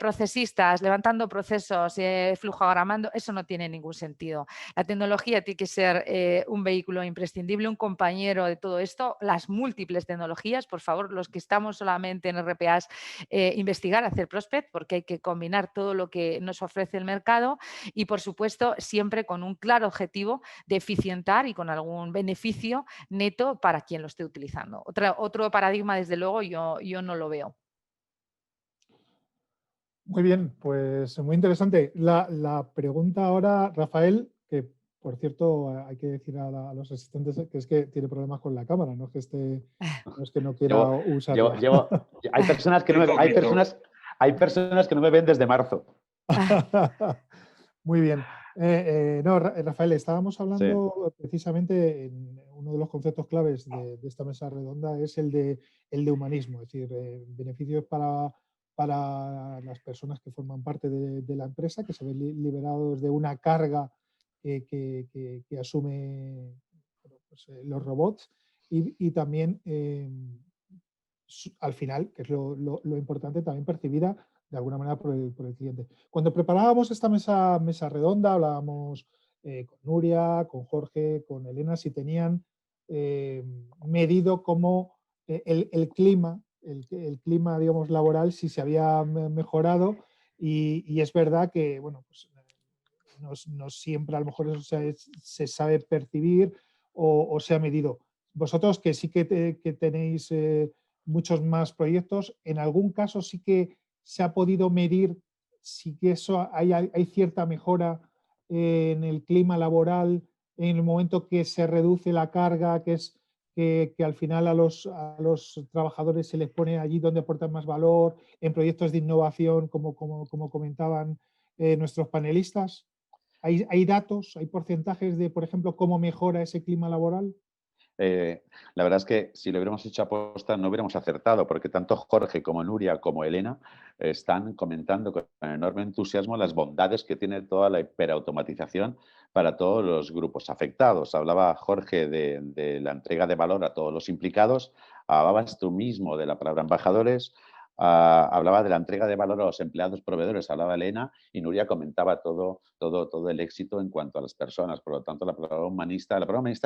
Procesistas, levantando procesos, flujogramando, eso no tiene ningún sentido. La tecnología tiene que ser un vehículo imprescindible, un compañero de todo esto, las múltiples tecnologías, por favor, los que estamos solamente en RPAs, investigar, hacer prospect, porque hay que combinar todo lo que nos ofrece el mercado y, por supuesto, siempre con un claro objetivo de eficientar y con algún beneficio neto para quien lo esté utilizando. Otro paradigma, desde luego, yo no lo veo. Muy bien, pues muy interesante. La pregunta ahora, Rafael, que por cierto hay que decir a los asistentes que es que tiene problemas con la cámara, no es que no quiera usarla. Hay personas que no me ven desde marzo. Muy bien. Rafael, estábamos hablando precisamente en uno de los conceptos claves de esta mesa redonda es el de humanismo, es decir, beneficios para las personas que forman parte de la empresa, que se ven liberados de una carga que asume pues, los robots y también al final, que es lo importante, también percibida de alguna manera por el cliente. Cuando preparábamos esta mesa redonda, hablábamos con Nuria, con Jorge, con Elena, si tenían medido cómo el clima, digamos, laboral, si se había mejorado, y es verdad que, bueno, pues no siempre a lo mejor eso se sabe percibir o se ha medido. Vosotros que sí que tenéis muchos más proyectos, en algún caso sí que se ha podido medir si que eso hay cierta mejora en el clima laboral en el momento que se reduce la carga, que al final a los trabajadores se les pone allí donde aportan más valor, en proyectos de innovación, como comentaban nuestros panelistas. ¿Hay datos, hay porcentajes de, por ejemplo, cómo mejora ese clima laboral? La verdad es que si lo hubiéramos hecho aposta no hubiéramos acertado, porque tanto Jorge como Nuria como Elena están comentando con enorme entusiasmo las bondades que tiene toda la hiperautomatización para todos los grupos afectados. Hablaba Jorge de la entrega de valor a todos los implicados, hablabas tú mismo de la palabra embajadores, hablaba de la entrega de valor a los empleados proveedores, hablaba Elena, y Nuria comentaba todo el éxito en cuanto a las personas. Por lo tanto, la palabra humanista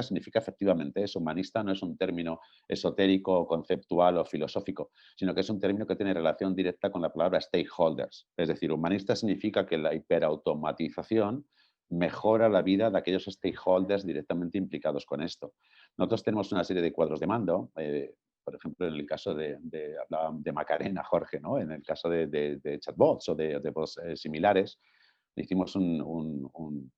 significa efectivamente eso. Humanista no es un término esotérico, conceptual o filosófico, sino que es un término que tiene relación directa con la palabra stakeholders. Es decir, humanista significa que la hiperautomatización mejora la vida de aquellos stakeholders directamente implicados con esto. Nosotros tenemos una serie de cuadros de mando, por ejemplo, en el caso hablaba de Macarena, Jorge, ¿no? En el caso de chatbots o de bots similares, hicimos un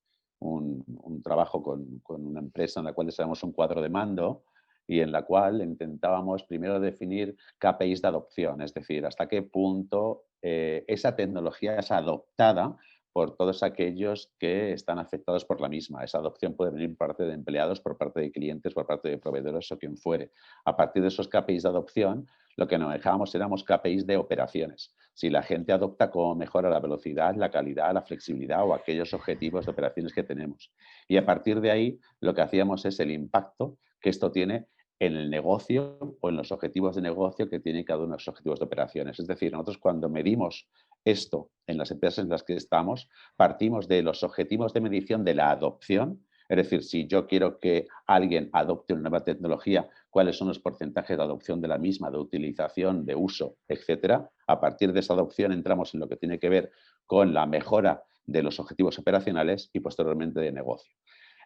trabajo con una empresa en la cual desarrollamos un cuadro de mando y en la cual intentábamos primero definir KPIs de adopción, es decir, hasta qué punto esa tecnología es adoptada por todos aquellos que están afectados por la misma. Esa adopción puede venir por parte de empleados, por parte de clientes, por parte de proveedores o quien fuere. A partir de esos KPIs de adopción, lo que nos dejábamos éramos KPIs de operaciones. Si la gente adopta, cómo mejora la velocidad, la calidad, la flexibilidad o aquellos objetivos de operaciones que tenemos. Y a partir de ahí, lo que hacíamos es el impacto que esto tiene en el negocio o en los objetivos de negocio que tiene cada uno de los objetivos de operaciones. Es decir, nosotros cuando medimos esto en las empresas en las que estamos, partimos de los objetivos de medición de la adopción, es decir, si yo quiero que alguien adopte una nueva tecnología, cuáles son los porcentajes de adopción de la misma, de utilización, de uso, etcétera. A partir de esa adopción entramos en lo que tiene que ver con la mejora de los objetivos operacionales y posteriormente de negocio.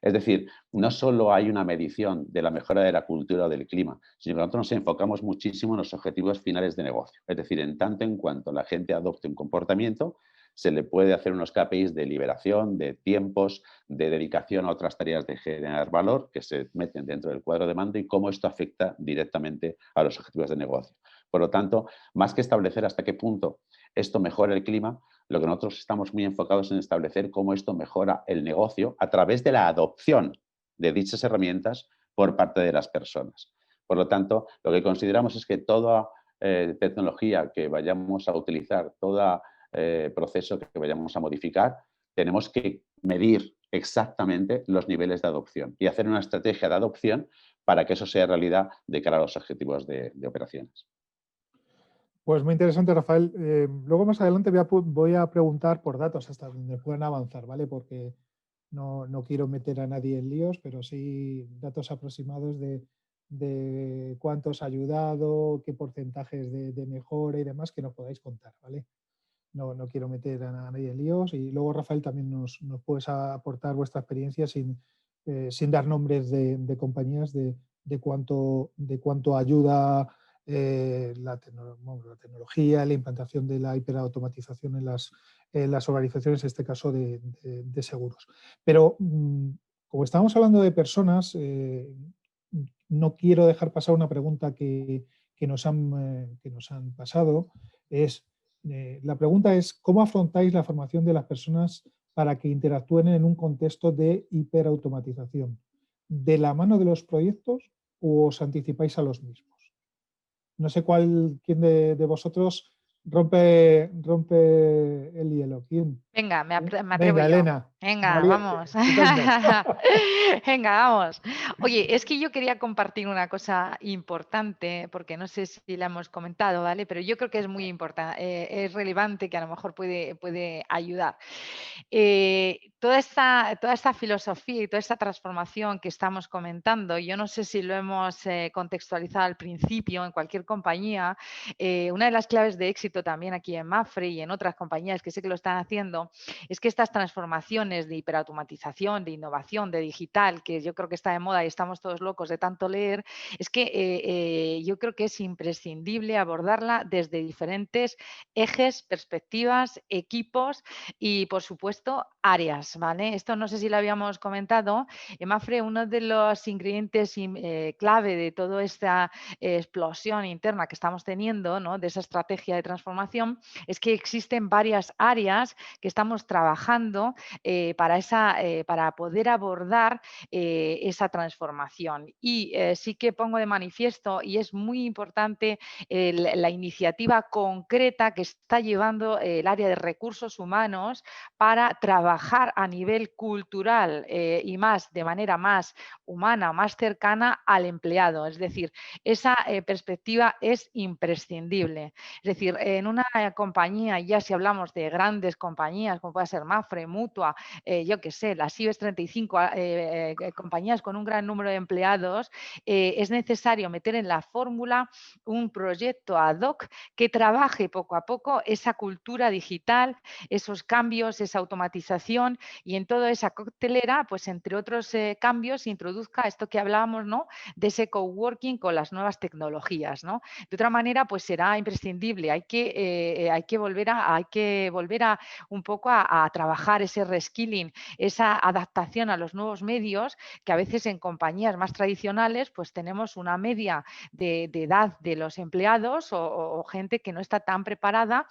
Es decir, no solo hay una medición de la mejora de la cultura o del clima, sino que nosotros nos enfocamos muchísimo en los objetivos finales de negocio. Es decir, en tanto en cuanto la gente adopte un comportamiento, se le puede hacer unos KPIs de liberación, de tiempos, de dedicación a otras tareas de generar valor que se meten dentro del cuadro de mando y cómo esto afecta directamente a los objetivos de negocio. Por lo tanto, más que establecer hasta qué punto esto mejora el clima, lo que nosotros estamos muy enfocados en establecer cómo esto mejora el negocio a través de la adopción de dichas herramientas por parte de las personas. Por lo tanto, lo que consideramos es que toda tecnología que vayamos a utilizar, todo proceso que vayamos a modificar, tenemos que medir exactamente los niveles de adopción y hacer una estrategia de adopción para que eso sea realidad de cara a los objetivos de operaciones. Pues muy interesante, Rafael. Luego más adelante voy a preguntar por datos hasta donde puedan avanzar, ¿vale? Porque no quiero meter a nadie en líos, pero sí datos aproximados de cuántos ha ayudado, qué porcentajes de mejora y demás que nos podáis contar, ¿vale? No quiero meter a nadie en líos. Y luego, Rafael, también nos puedes aportar vuestra experiencia sin dar nombres de compañías de cuánto ayuda la tecnología, la implantación de la hiperautomatización en las organizaciones, en este caso de seguros. Pero como estamos hablando de personas, no quiero dejar pasar una pregunta que nos han pasado. La pregunta es, ¿cómo afrontáis la formación de las personas para que interactúen en un contexto de hiperautomatización? ¿De la mano de los proyectos o os anticipáis a los mismos? No sé quién de vosotros rompe el hielo. ¿Quién? Venga, me atrevo Venga, yo. Elena. Venga, Valiente, vamos. estupendo. Venga, vamos. Oye, es que yo quería compartir una cosa importante, porque no sé si la hemos comentado, ¿vale? Pero yo creo que es muy importante, es relevante, que a lo mejor puede ayudar. Toda esta filosofía y toda esta transformación que estamos comentando, yo no sé si lo hemos contextualizado al principio en cualquier compañía. Una de las claves de éxito también aquí en Mapfre y en otras compañías que sé que lo están haciendo es que estas transformaciones de hiperautomatización, de innovación, de digital, que yo creo que está de moda y estamos todos locos de tanto leer, es que yo creo que es imprescindible abordarla desde diferentes ejes, perspectivas, equipos y, por supuesto, áreas, ¿vale? Esto no sé si lo habíamos comentado. En Mapfre, uno de los ingredientes clave de toda esta explosión interna que estamos teniendo, ¿no?, de esa estrategia de transformación, es que existen varias áreas que estamos trabajando para poder abordar esa transformación. Y sí que pongo de manifiesto, y es muy importante, la iniciativa concreta que está llevando el área de recursos humanos para trabajar a nivel cultural y de manera más humana, más cercana al empleado. Es decir, esa perspectiva es imprescindible. Es decir, en una compañía, ya si hablamos de grandes compañías, como puede ser Mapfre, Mutua, yo qué sé, las IBEX 35, compañías con un gran número de empleados, es necesario meter en la fórmula un proyecto ad hoc que trabaje poco a poco esa cultura digital, esos cambios, esa automatización educación y en toda esa coctelera, pues entre otros cambios, introduzca esto que hablábamos, ¿no?, de ese coworking con las nuevas tecnologías, ¿no? De otra manera, pues será imprescindible. Hay que volver a un poco a trabajar ese reskilling, esa adaptación a los nuevos medios, que a veces en compañías más tradicionales pues tenemos una media de edad de los empleados o gente que no está tan preparada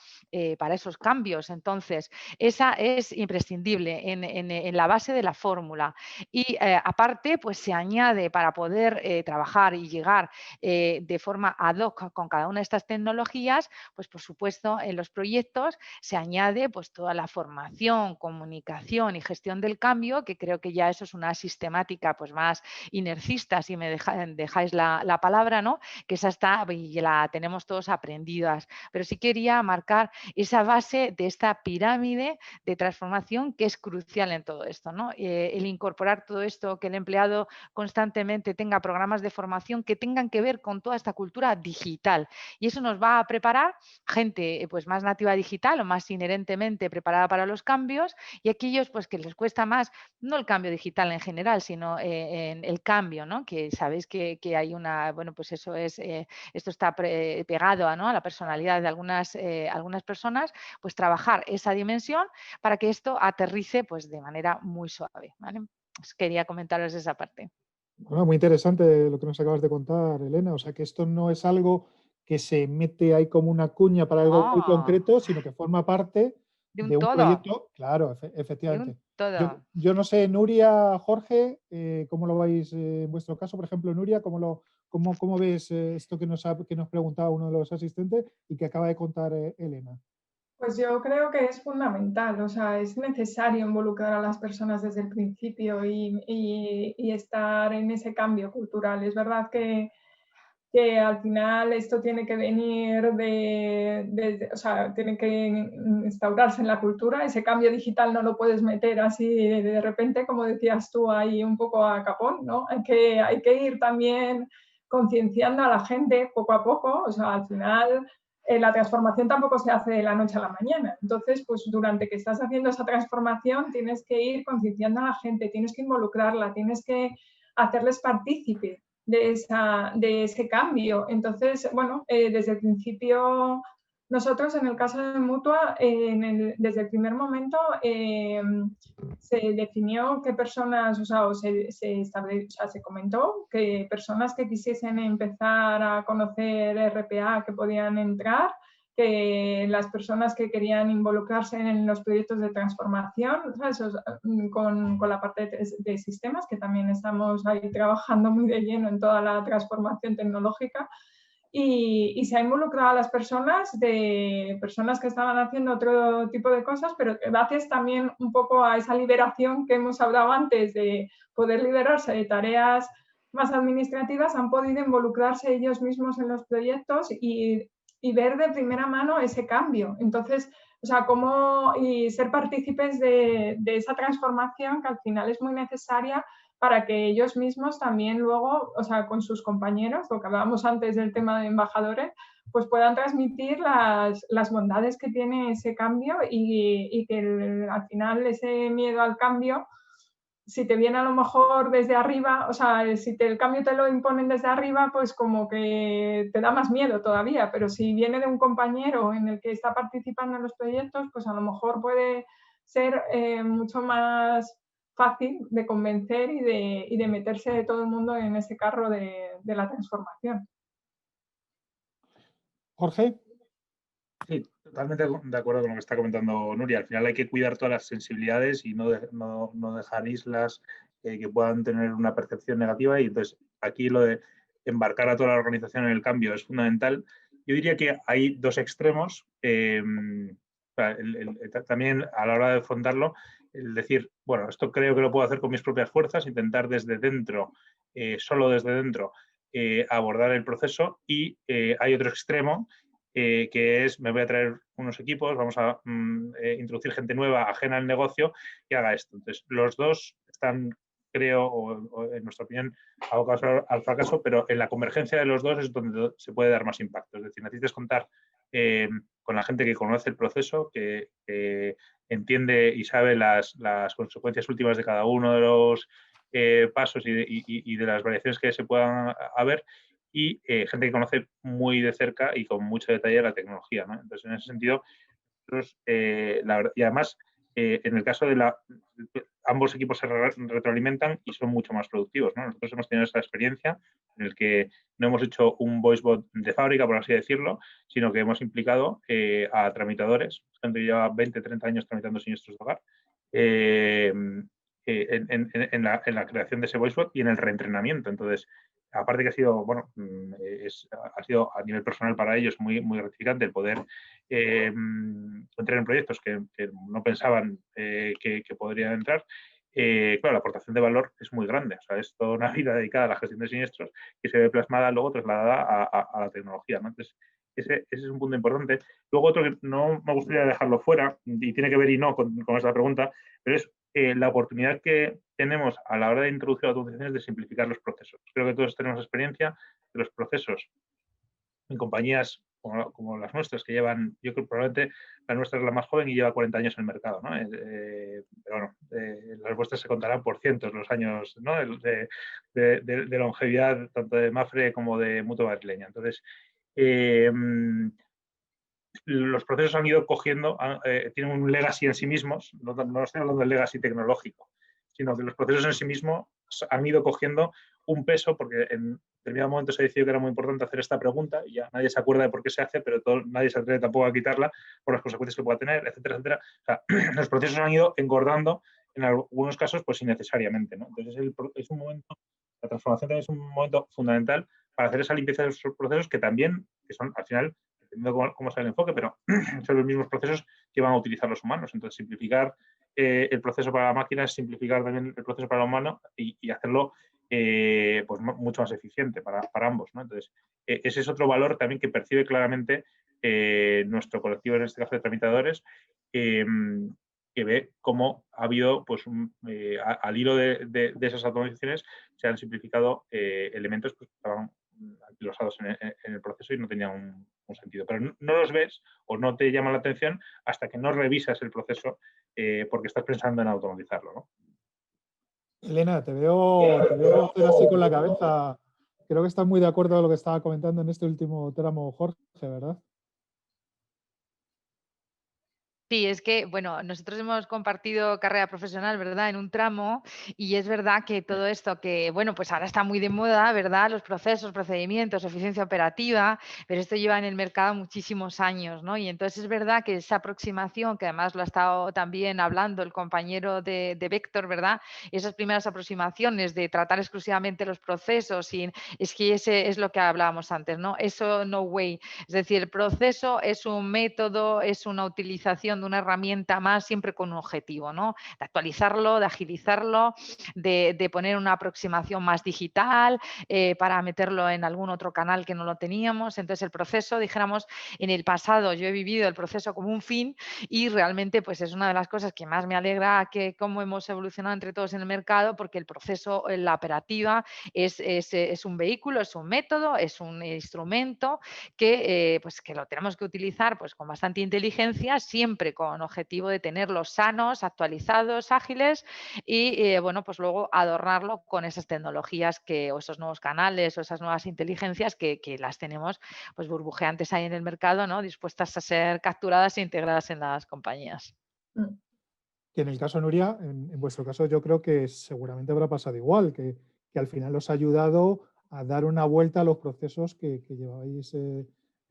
para esos cambios. Entonces, esa es imprescindible en la base de la fórmula. Y aparte, pues se añade para poder trabajar y llegar de forma ad hoc con cada una de estas tecnologías, pues por supuesto en los proyectos se añade pues toda la formación, comunicación y gestión del cambio, que creo que ya eso es una sistemática pues más inercista, si me dejáis la palabra, ¿no? Que esa está y la tenemos todos aprendidas. Pero sí quería marcar esa base de esta pirámide de transformación que es crucial en todo esto, ¿no? El incorporar todo esto, que el empleado constantemente tenga programas de formación que tengan que ver con toda esta cultura digital. Y eso nos va a preparar gente pues más nativa digital o más inherentemente preparada para los cambios, y aquellos pues que les cuesta más, no el cambio digital en general, sino en el cambio, ¿no? Que sabéis que hay una, bueno, pues eso es, esto está pegado ¿no?, a la personalidad de algunas personas, pues trabajar esa dimensión para que esto aterrice pues de manera muy suave, ¿vale? Pues quería comentaros esa parte. Bueno, muy interesante lo que nos acabas de contar, Elena. O sea, que esto no es algo que se mete ahí como una cuña para algo muy No, concreto, sino que forma parte de un de un todo, proyecto. Claro, de efectivamente. un todo. Yo no sé, Nuria, Jorge, ¿cómo lo veis en vuestro caso? Por ejemplo, Nuria, ¿cómo ves esto que nos preguntaba uno de los asistentes y que acaba de contar Elena? Pues yo creo que es fundamental, o sea, es necesario involucrar a las personas desde el principio y estar en ese cambio cultural. Es verdad que al final esto tiene que venir o sea, tiene que instaurarse en la cultura. Ese cambio digital no lo puedes meter así de repente, como decías tú, ahí un poco a capón, ¿no? Hay que ir también concienciando a la gente poco a poco, o sea, al final la transformación tampoco se hace de la noche a la mañana. Entonces, pues durante que estás haciendo esa transformación tienes que ir concienciando a la gente, tienes que involucrarla, tienes que hacerles partícipe de ese cambio. Entonces, bueno, desde el principio, nosotros en el caso de Mutua, desde el primer momento se definió qué personas, o sea, se comentó que personas que quisiesen empezar a conocer RPA que podían entrar, que las personas que querían involucrarse en los proyectos de transformación, ¿sabes? Con la parte de sistemas, que también estamos ahí trabajando muy de lleno en toda la transformación tecnológica, y se ha involucrado a las personas que estaban haciendo otro tipo de cosas, pero gracias también un poco a esa liberación que hemos hablado antes de poder liberarse de tareas más administrativas, han podido involucrarse ellos mismos en los proyectos y ver de primera mano ese cambio. Entonces, o sea, y ser partícipes de esa transformación que al final es muy necesaria para que ellos mismos también luego, o sea, con sus compañeros, lo que hablábamos antes del tema de embajadores, pues puedan transmitir las bondades que tiene ese cambio y que al final ese miedo al cambio, si te viene a lo mejor desde arriba, o sea, si el cambio te lo imponen desde arriba, pues como que te da más miedo todavía, pero si viene de un compañero en el que está participando en los proyectos, pues a lo mejor puede ser mucho más fácil de convencer y de meterse de todo el mundo en ese carro de la transformación. Jorge. Sí, totalmente de acuerdo con lo que está comentando Nuria. Al final hay que cuidar todas las sensibilidades y no dejar islas que puedan tener una percepción negativa. Y entonces aquí lo de embarcar a toda la organización en el cambio es fundamental. Yo diría que hay dos extremos. También a la hora de afrontarlo, el decir, bueno, esto creo que lo puedo hacer con mis propias fuerzas, intentar desde dentro, solo desde dentro, abordar el proceso. Y hay otro extremo, que es, me voy a traer unos equipos, vamos a introducir gente nueva, ajena al negocio, y haga esto. Entonces, los dos están, creo, o en nuestra opinión, abocados al fracaso, pero en la convergencia de los dos es donde se puede dar más impacto. Es decir, necesitas contar con la gente que conoce el proceso, que entiende y sabe las consecuencias últimas de cada uno de los pasos y de las variaciones que se puedan haber, y gente que conoce muy de cerca y con mucho detalle la tecnología, ¿no? Entonces, en ese sentido, nosotros, y además, en el caso de ambos equipos se retroalimentan y son mucho más productivos, ¿no? Nosotros hemos tenido esta experiencia en el que no hemos hecho un VoiceBot de fábrica, por así decirlo, sino que hemos implicado a tramitadores, gente que lleva 20, 30 años tramitando siniestros de hogar, en la creación de ese VoiceBot y en el reentrenamiento. Entonces, aparte que ha sido, bueno, ha sido a nivel personal para ellos muy, muy gratificante el poder entrar en proyectos que no pensaban que podrían entrar. Claro, la aportación de valor es muy grande. O sea, es toda una vida dedicada a la gestión de siniestros que se ve plasmada, luego trasladada a la tecnología, ¿no? Entonces, ese es un punto importante. Luego, otro que no me gustaría dejarlo fuera, y tiene que ver y no con esta pregunta, pero es la oportunidad que tenemos a la hora de introducir automatizaciones de simplificar los procesos. Creo que todos tenemos experiencia de los procesos en compañías como las nuestras, que llevan, yo creo que probablemente la nuestra es la más joven y lleva 40 años en el mercado, ¿no? Pero bueno, las vuestras se contarán por cientos los años, ¿no? de longevidad, tanto de Mapfre como de Mutua Madrileña. Entonces, los procesos han ido cogiendo, tienen un legacy en sí mismos, no estoy hablando del legacy tecnológico, sino que los procesos en sí mismos han ido cogiendo un peso, porque en determinado momento se decidió que era muy importante hacer esta pregunta, y ya nadie se acuerda de por qué se hace, pero nadie se atreve tampoco a quitarla por las consecuencias que pueda tener, etcétera, etcétera. O sea, los procesos han ido engordando en algunos casos, pues innecesariamente, ¿no? Entonces es un momento, la transformación también es un momento fundamental para hacer esa limpieza de esos procesos que también, que son al final, dependiendo cómo sea el enfoque, pero son los mismos procesos que van a utilizar los humanos. Entonces, simplificar el proceso para la máquina es simplificar también el proceso para el humano y hacerlo pues mucho más eficiente para ambos, ¿no? Entonces, ese es otro valor también que percibe claramente nuestro colectivo, en este caso de tramitadores, que ve cómo ha habido, pues, al hilo de esas automatizaciones, se han simplificado elementos pues, que estaban anquilosados en el proceso y no tenían un sentido. Pero no los ves o no te llaman la atención hasta que no revisas el proceso porque estás pensando en automatizarlo, ¿no? Elena, te veo hacer así con la cabeza. Creo que estás muy de acuerdo con lo que estaba comentando en este último tramo, Jorge, ¿verdad? Sí, es que, bueno, nosotros hemos compartido carrera profesional, ¿verdad?, en un tramo, y es verdad que todo esto que, bueno, pues ahora está muy de moda, ¿verdad?, los procesos, procedimientos, eficiencia operativa, pero esto lleva en el mercado muchísimos años, ¿no? Y entonces es verdad que esa aproximación, que además lo ha estado también hablando el compañero de Vector, ¿verdad?, esas primeras aproximaciones de tratar exclusivamente los procesos, es que ese es lo que hablábamos antes, ¿no? Eso no way. Es decir, el proceso es un método, es una utilización de una herramienta más, siempre con un objetivo, ¿no? De actualizarlo, de agilizarlo, de poner una aproximación más digital para meterlo en algún otro canal que no lo teníamos. Entonces, el proceso, dijéramos, en el pasado yo he vivido el proceso como un fin y realmente pues es una de las cosas que más me alegra que cómo hemos evolucionado entre todos en el mercado, porque el proceso, la operativa es un vehículo, es un método, es un instrumento que, pues que lo tenemos que utilizar pues con bastante inteligencia, siempre con objetivo de tenerlos sanos, actualizados, ágiles y bueno, pues luego adornarlo con esas tecnologías o esos nuevos canales o esas nuevas inteligencias que las tenemos pues burbujeantes ahí en el mercado, ¿no? Dispuestas a ser capturadas e integradas en las compañías. Que en el caso, Nuria, en vuestro caso yo creo que seguramente habrá pasado igual, que al final os ha ayudado a dar una vuelta a los procesos que lleváis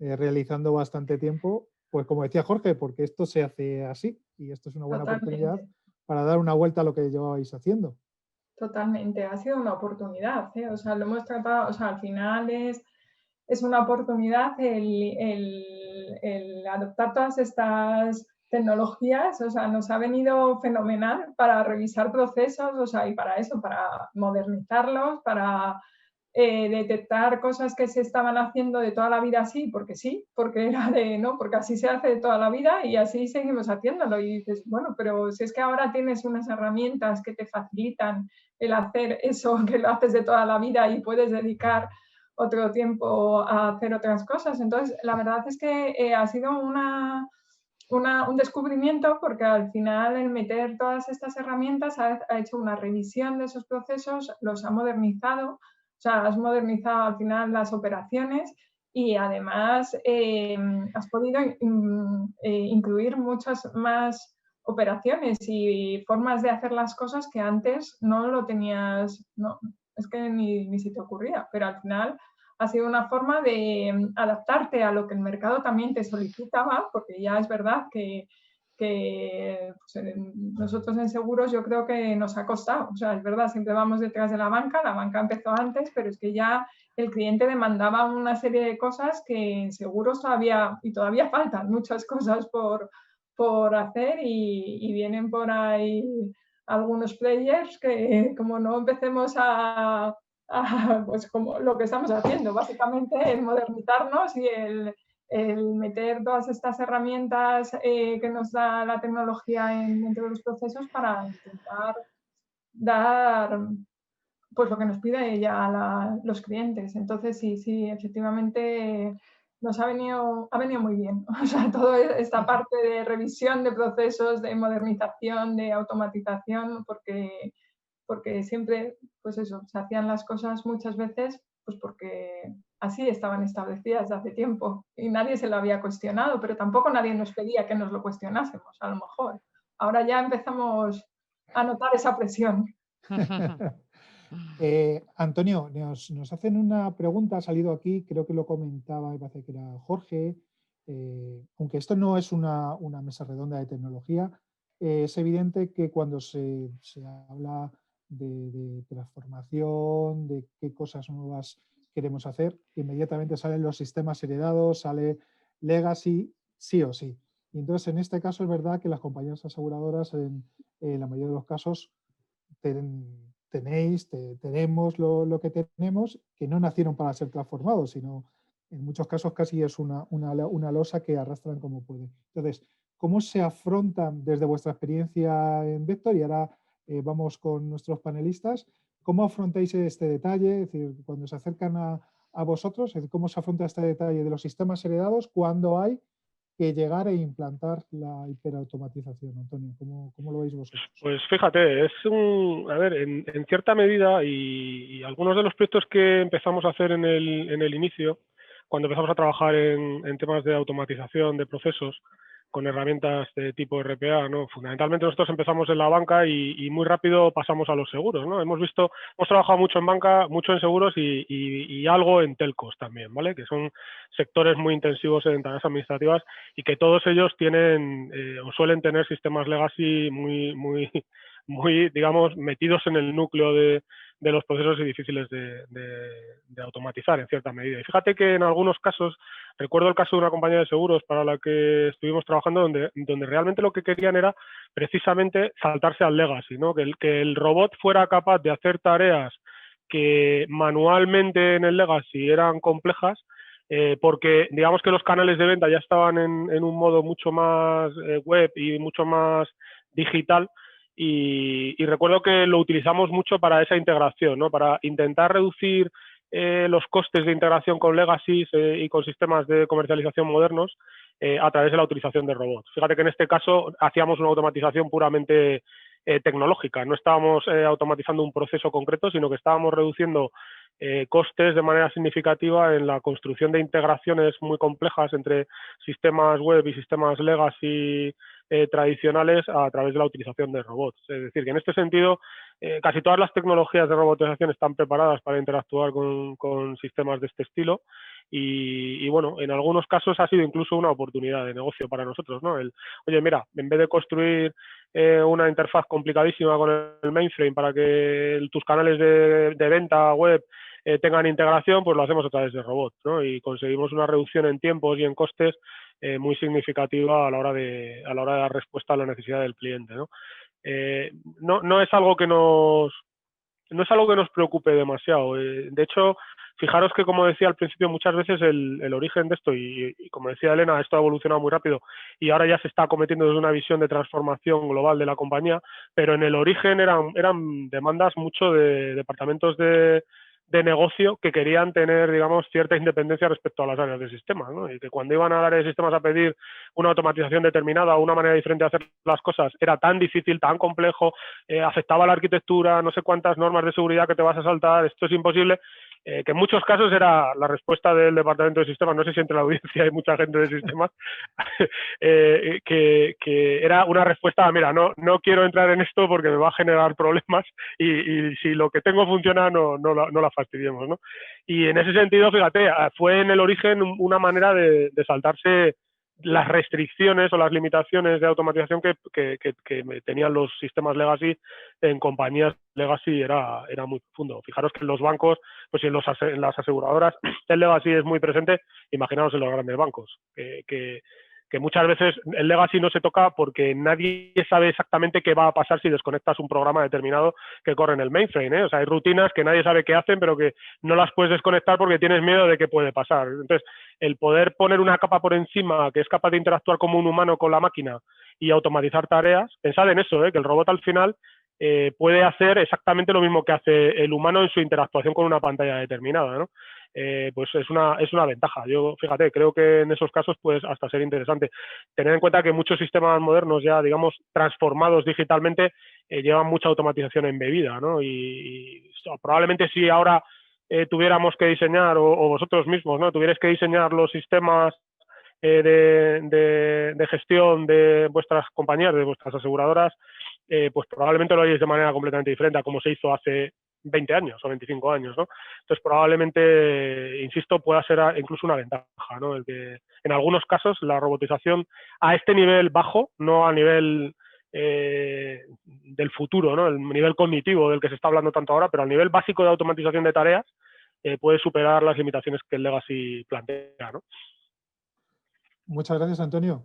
realizando bastante tiempo. Pues como decía Jorge, porque esto se hace así y esto es una buena oportunidad para dar una vuelta a lo que llevabais haciendo. Totalmente, ha sido una oportunidad, ¿eh? O sea, lo hemos tratado, o sea, al final es una oportunidad el adoptar todas estas tecnologías, o sea, nos ha venido fenomenal para revisar procesos, o sea, y para eso, para modernizarlos, para detectar cosas que se estaban haciendo de toda la vida así, porque era no, porque así se hace de toda la vida y así seguimos haciéndolo. Y dices, bueno, pero si es que ahora tienes unas herramientas que te facilitan el hacer eso, que lo haces de toda la vida y puedes dedicar otro tiempo a hacer otras cosas. Entonces, la verdad es que ha sido una un descubrimiento, porque al final el meter todas estas herramientas ha hecho una revisión de esos procesos, los ha modernizado, o sea, has modernizado al final las operaciones y además has podido incluir muchas más operaciones y formas de hacer las cosas que antes no lo tenías, no, es que ni se te ocurría, pero al final ha sido una forma de adaptarte a lo que el mercado también te solicitaba, porque ya es verdad que pues, nosotros en seguros yo creo que nos ha costado, o sea, es verdad, siempre vamos detrás de la banca empezó antes, pero es que ya el cliente demandaba una serie de cosas que en seguros todavía faltan muchas cosas por hacer y vienen por ahí algunos players que como no empecemos pues como lo que estamos haciendo, básicamente el modernizarnos y el meter todas estas herramientas que nos da la tecnología dentro de los procesos para intentar dar pues lo que nos pide ya los clientes. Entonces sí, efectivamente nos ha venido muy bien. O sea, toda esta parte de revisión de procesos, de modernización, de automatización, porque siempre, pues eso, se hacían las cosas muchas veces pues porque así estaban establecidas desde hace tiempo y nadie se lo había cuestionado, pero tampoco nadie nos pedía que nos lo cuestionásemos, a lo mejor. Ahora ya empezamos a notar esa presión. Antonio, nos hacen una pregunta, ha salido aquí, creo que lo comentaba, me parece que era Jorge, aunque esto no es una mesa redonda de tecnología, es evidente que cuando se habla de transformación, de qué cosas nuevas queremos hacer, inmediatamente salen los sistemas heredados, sale legacy, sí o sí. Y entonces, en este caso, es verdad que las compañías aseguradoras, en la mayoría de los casos, tenemos lo que tenemos, que no nacieron para ser transformados, sino en muchos casos casi es una losa que arrastran como puede. Entonces, ¿cómo se afrontan desde vuestra experiencia en Vector? Y ahora vamos con nuestros panelistas. ¿Cómo afrontáis este detalle? Es decir, cuando se acercan a vosotros, ¿cómo se afronta este detalle de los sistemas heredados cuando hay que llegar e implantar la hiperautomatización? Antonio, ¿cómo lo veis vosotros? Pues fíjate, a ver, en cierta medida y algunos de los proyectos que empezamos a hacer en el inicio, cuando empezamos a trabajar en temas de automatización de procesos con herramientas de tipo RPA, ¿no? Fundamentalmente nosotros empezamos en la banca y muy rápido pasamos a los seguros, ¿no? Hemos trabajado mucho en banca, mucho en seguros y algo en telcos también, ¿vale? Que son sectores muy intensivos en tareas administrativas y que todos ellos tienen o suelen tener sistemas legacy muy, digamos, metidos en el núcleo de los procesos y difíciles de automatizar en cierta medida. Y fíjate que en algunos casos, recuerdo el caso de una compañía de seguros para la que estuvimos trabajando, donde realmente lo que querían era precisamente saltarse al legacy, ¿no? Que el robot fuera capaz de hacer tareas que manualmente en el legacy eran complejas, porque digamos que los canales de venta ya estaban en un modo mucho más web y mucho más digital. Y recuerdo que lo utilizamos mucho para esa integración, ¿no? Para intentar reducir los costes de integración con legacies y con sistemas de comercialización modernos a través de la utilización de robots. Fíjate que en este caso hacíamos una automatización puramente tecnológica. No estábamos automatizando un proceso concreto, sino que estábamos reduciendo costes de manera significativa en la construcción de integraciones muy complejas entre sistemas web y sistemas legacy tradicionales a través de la utilización de robots. Es decir, que en este sentido casi todas las tecnologías de robotización están preparadas para interactuar con sistemas de este estilo y bueno, en algunos casos ha sido incluso una oportunidad de negocio para nosotros, ¿no? Oye, mira, en vez de construir una interfaz complicadísima con el mainframe para que tus canales de venta web tengan integración, pues lo hacemos a través de robots, ¿no? Y conseguimos una reducción en tiempos y en costes muy significativa a la hora de dar respuesta a la necesidad del cliente, ¿no? No es algo que nos preocupe demasiado. De hecho, fijaros que, como decía al principio, muchas veces el origen de esto, y como decía Elena, esto ha evolucionado muy rápido y ahora ya se está cometiendo desde una visión de transformación global de la compañía, pero en el origen eran demandas mucho de departamentos de de negocio que querían tener, digamos, cierta independencia respecto a las áreas de sistemas, ¿no? Y que cuando iban al área de sistemas a pedir una automatización determinada o una manera diferente de hacer las cosas, era tan difícil, tan complejo, afectaba a la arquitectura, no sé cuántas normas de seguridad que te vas a saltar, esto es imposible, que en muchos casos era la respuesta del departamento de sistemas, no sé si entre la audiencia hay mucha gente de sistemas, que era una respuesta, mira, no quiero entrar en esto porque me va a generar problemas y si lo que tengo funciona no la fastidiemos, ¿no? Y en ese sentido, fíjate, fue en el origen una manera de saltarse las restricciones o las limitaciones de automatización que tenían los sistemas legacy en compañías legacy era muy profundo. Fijaros que en los bancos, pues en las aseguradoras, el legacy es muy presente, imaginaos en los grandes bancos, que muchas veces el legacy no se toca porque nadie sabe exactamente qué va a pasar si desconectas un programa determinado que corre en el mainframe, ¿eh? O sea, hay rutinas que nadie sabe qué hacen, pero que no las puedes desconectar porque tienes miedo de qué puede pasar. Entonces, el poder poner una capa por encima que es capaz de interactuar como un humano con la máquina y automatizar tareas, pensad en eso, que el robot al final puede hacer exactamente lo mismo que hace el humano en su interactuación con una pantalla determinada, ¿no? Pues es una ventaja. Yo, fíjate, creo que en esos casos puede hasta ser interesante. Tener en cuenta que muchos sistemas modernos ya, digamos, transformados digitalmente, llevan mucha automatización embebida, ¿no? Y probablemente si ahora tuviéramos que diseñar, o vosotros mismos, ¿no? Tuvierais que diseñar los sistemas de gestión de vuestras compañías, de vuestras aseguradoras, pues probablemente lo haréis de manera completamente diferente a como se hizo hace 20 años o 25 años, ¿no? Entonces, probablemente, insisto, pueda ser incluso una ventaja, ¿no? El que en algunos casos la robotización a este nivel bajo, no a nivel del futuro, ¿no? El nivel cognitivo del que se está hablando tanto ahora, pero al nivel básico de automatización de tareas, puede superar las limitaciones que el legacy plantea, ¿no? Muchas gracias, Antonio.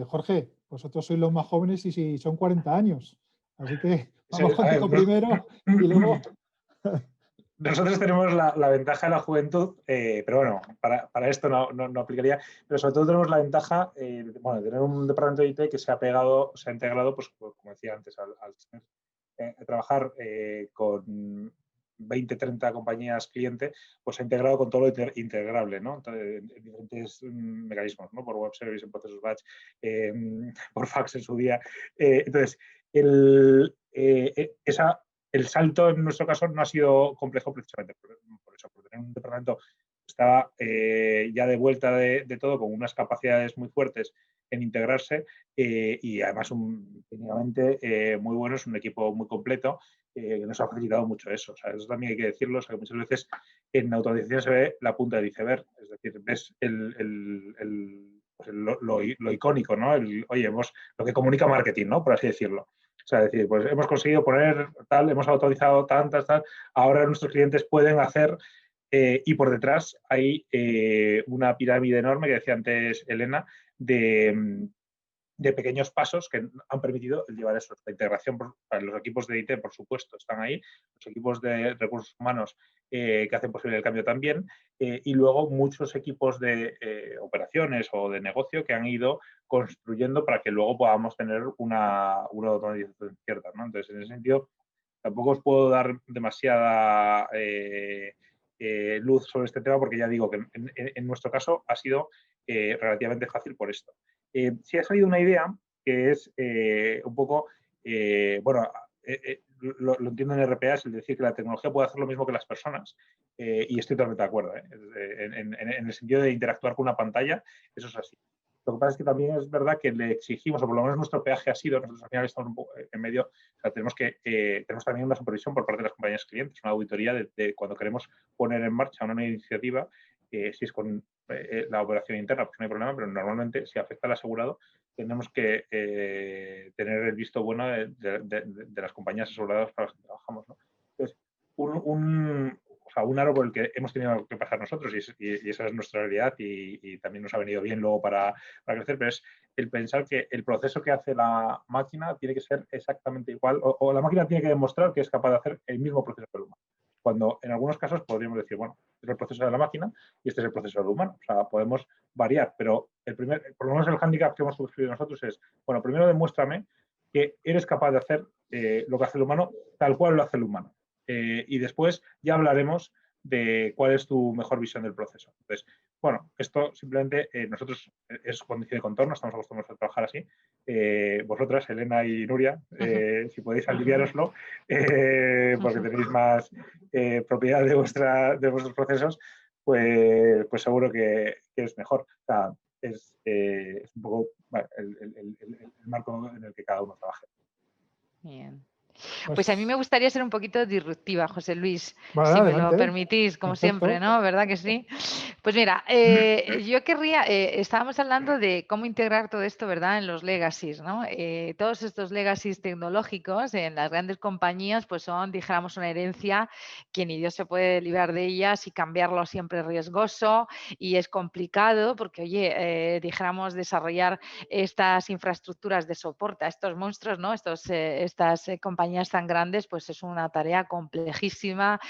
Jorge, vosotros sois los más jóvenes y son 40 años. Así que vamos contigo primero y luego... Nosotros tenemos la ventaja de la juventud, pero bueno, para esto no aplicaría, pero sobre todo tenemos la ventaja de tener un departamento de IT que se ha integrado, pues como decía antes, al trabajar con 20, 30 compañías cliente, pues ha integrado con todo lo integrable, ¿no? Entonces, en diferentes mecanismos, ¿no? Por web service, en procesos batch, por fax en su día. Entonces, el salto en nuestro caso no ha sido complejo precisamente por eso, por tener un departamento que estaba ya de vuelta de todo, con unas capacidades muy fuertes en integrarse y además técnicamente muy bueno, es un equipo muy completo que nos ha facilitado mucho eso. O sea, eso también hay que decirlo, o sea, que muchas veces en automatización se ve la punta del iceberg, es decir, ves lo icónico, ¿no? Oye, lo que comunica marketing, ¿no? Por así decirlo. O sea, decir, pues hemos conseguido poner tal, hemos autorizado tantas, tal, ahora nuestros clientes pueden hacer y por detrás hay una pirámide enorme que decía antes Elena de pequeños pasos que han permitido llevar eso. La integración para los equipos de IT, por supuesto, están ahí, los equipos de recursos humanos que hacen posible el cambio también, y luego muchos equipos de operaciones o de negocio que han ido construyendo para que luego podamos tener una automatización cierta, ¿no? Entonces, en ese sentido, tampoco os puedo dar demasiada luz sobre este tema porque ya digo que en nuestro caso ha sido relativamente fácil por esto. Sí ha salido una idea que es un poco, lo entiendo en RPA, es decir que la tecnología puede hacer lo mismo que las personas y estoy totalmente de acuerdo. En el sentido de interactuar con una pantalla, eso es así. Lo que pasa es que también es verdad que le exigimos, o por lo menos nuestro peaje ha sido, nosotros al final estamos un poco en medio, o sea, tenemos también una supervisión por parte de las compañías clientes, una auditoría de cuando queremos poner en marcha una nueva iniciativa, si es con la operación interna, pues no hay problema, pero normalmente si afecta al asegurado, tenemos que tener el visto bueno de las compañías aseguradoras para las que trabajamos, ¿no? Entonces, un aro por el que hemos tenido que pasar nosotros y esa es nuestra realidad y también nos ha venido bien luego para crecer, pero es el pensar que el proceso que hace la máquina tiene que ser exactamente igual o la máquina tiene que demostrar que es capaz de hacer el mismo proceso que el humano. Cuando en algunos casos podríamos decir, bueno, este es el proceso de la máquina y este es el proceso del humano. O sea, podemos variar, pero por lo menos el hándicap que hemos sufrido nosotros es, bueno, primero demuéstrame que eres capaz de hacer lo que hace el humano tal cual lo hace el humano. Y después ya hablaremos de cuál es tu mejor visión del proceso. Entonces, bueno, esto simplemente nosotros es condición de contorno, estamos acostumbrados a trabajar así. Vosotras, Elena y Nuria, si podéis aliviároslo, porque tenéis más propiedad de vuestros procesos, pues seguro que es mejor. O sea, es un poco el marco en el que cada uno trabaje. Bien. Pues a mí me gustaría ser un poquito disruptiva, José Luis, Vale, si adelante. me lo permitís, como Perfecto. siempre, ¿no? ¿Verdad que sí? Pues mira, yo querría, estábamos hablando de cómo integrar todo esto, ¿verdad?, en los legacies, ¿no? Todos estos legacies tecnológicos en las grandes compañías, pues son, dijéramos, una herencia que ni Dios se puede librar de ellas y cambiarlo siempre es riesgoso y es complicado porque, oye, dijéramos, desarrollar estas infraestructuras de soporte a estos monstruos, ¿no? Estas compañías tan grandes, pues es una tarea complejísima,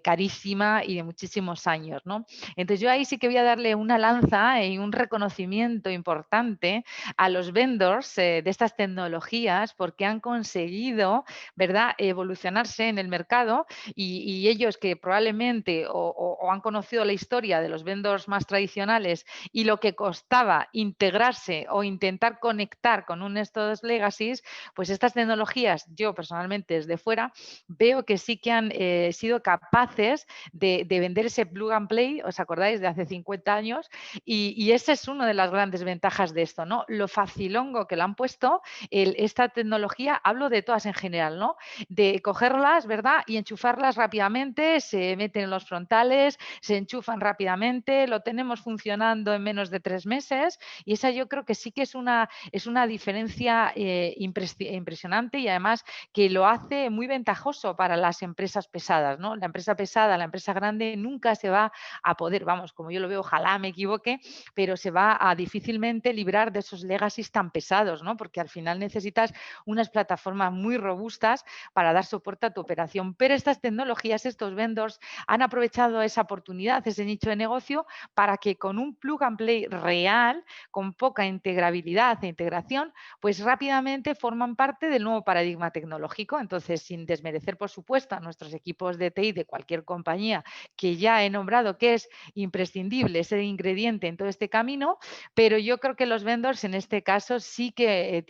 carísima y de muchísimos años, ¿no? Entonces yo ahí sí que voy a darle una lanza y un reconocimiento importante a los vendors de estas tecnologías porque han conseguido, ¿verdad?, evolucionarse en el mercado y ellos que probablemente o han conocido la historia de los vendors más tradicionales y lo que costaba integrarse o intentar conectar con un estos legacies, pues estas tecnologías, yo personalmente desde fuera, veo que sí que han sido capaces de vender ese plug and play, ¿os acordáis? De hace 50 años, y esa es una de las grandes ventajas de esto, ¿no? Lo facilongo que lo han puesto, esta tecnología, hablo de todas en general, ¿no? De cogerlas, ¿verdad? Y enchufarlas rápidamente, se meten en los frontales, se enchufan rápidamente, lo tenemos funcionando en menos de 3 meses, y esa yo creo que sí que es una diferencia impresionante y además que lo hace muy ventajoso para las empresas pesadas, ¿no? La empresa pesada, la empresa grande nunca se va a poder, vamos, como yo lo veo, ojalá me equivoque, pero se va a difícilmente librar de esos legacies tan pesados, ¿no? Porque al final necesitas unas plataformas muy robustas para dar soporte a tu operación. Pero estas tecnologías, estos vendors, han aprovechado esa oportunidad, ese nicho de negocio, para que con un plug and play real, con poca integrabilidad e integración, pues rápidamente forman parte del nuevo paradigma tecnológico. Entonces, sin desmerecer, por supuesto, a nuestros equipos de TI de cualquier compañía que ya he nombrado que es imprescindible ese ingrediente en todo este camino, pero yo creo que los vendors en este caso sí que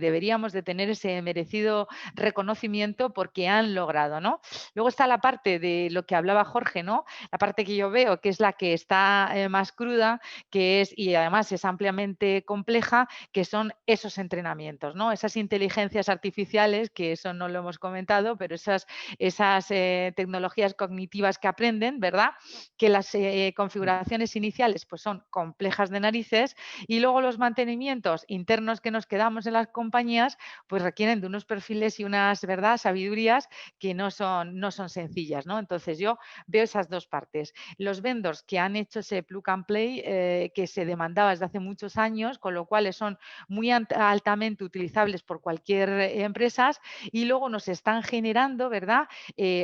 deberíamos de tener ese merecido reconocimiento porque han logrado, ¿no? Luego está la parte de lo que hablaba Jorge, ¿no? La parte que yo veo que es la que está más cruda, que es, y además es ampliamente compleja, que son esos entrenamientos, ¿no? Esas inteligencias artificiales, que eso no lo hemos comentado, pero esas tecnologías cognitivas que aprenden, ¿verdad? Que las configuraciones iniciales pues son complejas de narices y luego los mantenimientos internos que nos quedamos en las compañías pues requieren de unos perfiles y unas, ¿verdad?, sabidurías que no son sencillas, ¿no? Entonces yo veo esas dos partes. Los vendors que han hecho ese plug and play que se demandaba desde hace muchos años, con lo cual son muy altamente utilizables por cualquier empresa y luego nos están generando, ¿verdad?,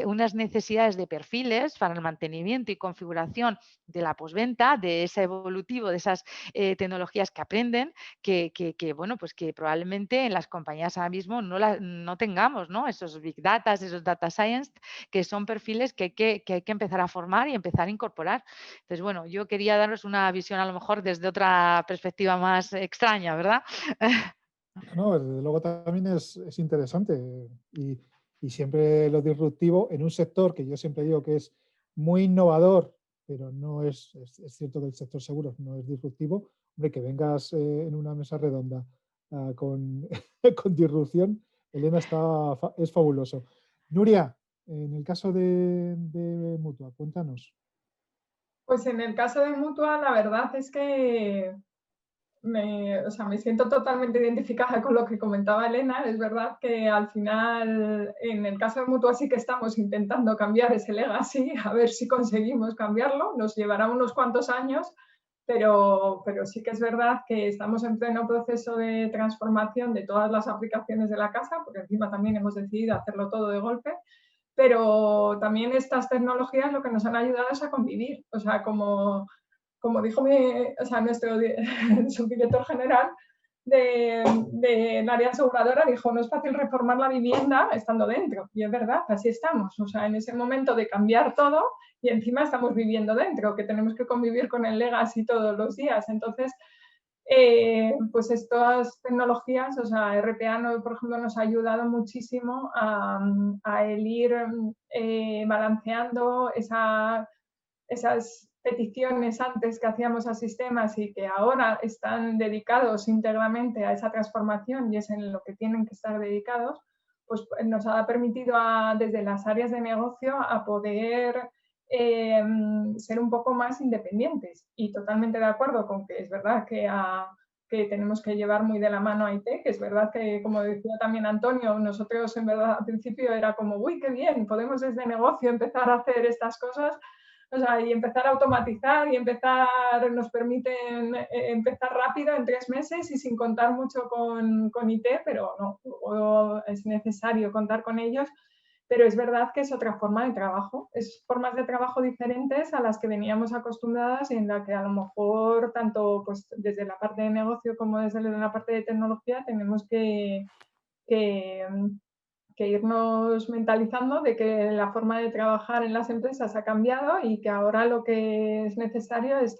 unas necesidades de perfiles para el mantenimiento y configuración de la postventa, de ese evolutivo, de esas tecnologías que aprenden, que bueno, pues que probablemente en las compañías ahora mismo no tengamos, ¿no? Esos big data, esos data science, que son perfiles que hay que empezar a formar y empezar a incorporar. Entonces, bueno, yo quería daros una visión a lo mejor desde otra perspectiva más extraña, ¿verdad? No, desde luego también es interesante y siempre lo disruptivo en un sector que yo siempre digo que es muy innovador, pero no es cierto que el sector seguros no es disruptivo. Hombre, que vengas en una mesa redonda con, con disrupción, Elena, es fabuloso. Nuria, en el caso de Mutua, cuéntanos. Pues en el caso de Mutua, la verdad es que me siento totalmente identificada con lo que comentaba Elena. Es verdad que al final, en el caso de Mutua sí que estamos intentando cambiar ese legacy, a ver si conseguimos cambiarlo. Nos llevará unos cuantos años, pero sí que es verdad que estamos en pleno proceso de transformación de todas las aplicaciones de la casa, porque encima también hemos decidido hacerlo todo de golpe. Pero también estas tecnologías lo que nos han ayudado es a convivir. O sea, como dijo nuestro subdirector general, del área aseguradora dijo, no es fácil reformar la vivienda estando dentro. Y es verdad, así estamos. O sea, en ese momento de cambiar todo y encima estamos viviendo dentro, que tenemos que convivir con el legacy todos los días. Entonces, pues estas tecnologías, o sea, RPA, por ejemplo, nos ha ayudado muchísimo a el ir balanceando esas peticiones antes que hacíamos a sistemas y que ahora están dedicados íntegramente a esa transformación y es en lo que tienen que estar dedicados, pues nos ha permitido desde las áreas de negocio a poder ser un poco más independientes. Y totalmente de acuerdo con que es verdad que tenemos que llevar muy de la mano a IT, que es verdad que, como decía también Antonio, nosotros en verdad al principio era como, uy, qué bien, podemos desde negocio empezar a hacer estas cosas, o sea, y empezar a automatizar y nos permiten empezar rápido en 3 meses y sin contar mucho con IT, pero no, es necesario contar con ellos. Pero es verdad que es otra forma de trabajo, es formas de trabajo diferentes a las que veníamos acostumbradas y en la que a lo mejor tanto pues, desde la parte de negocio como desde la parte de tecnología tenemos que irnos mentalizando de que la forma de trabajar en las empresas ha cambiado y que ahora lo que es necesario es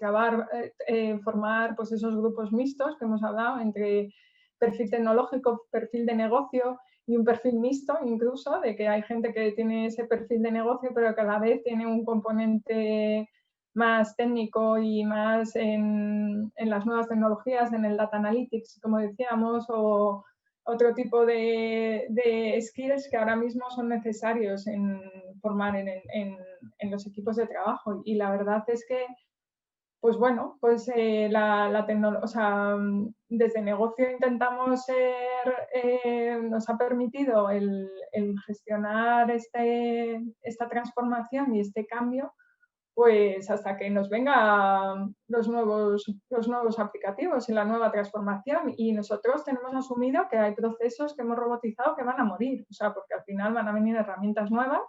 formar pues, esos grupos mixtos que hemos hablado entre perfil tecnológico, perfil de negocio y un perfil mixto incluso, de que hay gente que tiene ese perfil de negocio pero que a la vez tiene un componente más técnico y más en las nuevas tecnologías, en el data analytics, como decíamos, o otro tipo de skills que ahora mismo son necesarios en formar en los equipos de trabajo. Y la verdad es que, pues bueno, pues la tecnología, o sea, desde negocio intentamos nos ha permitido el gestionar esta transformación y este cambio, pues hasta que nos vengan los nuevos aplicativos y la nueva transformación. Y nosotros tenemos asumido que hay procesos que hemos robotizado que van a morir, o sea, porque al final van a venir herramientas nuevas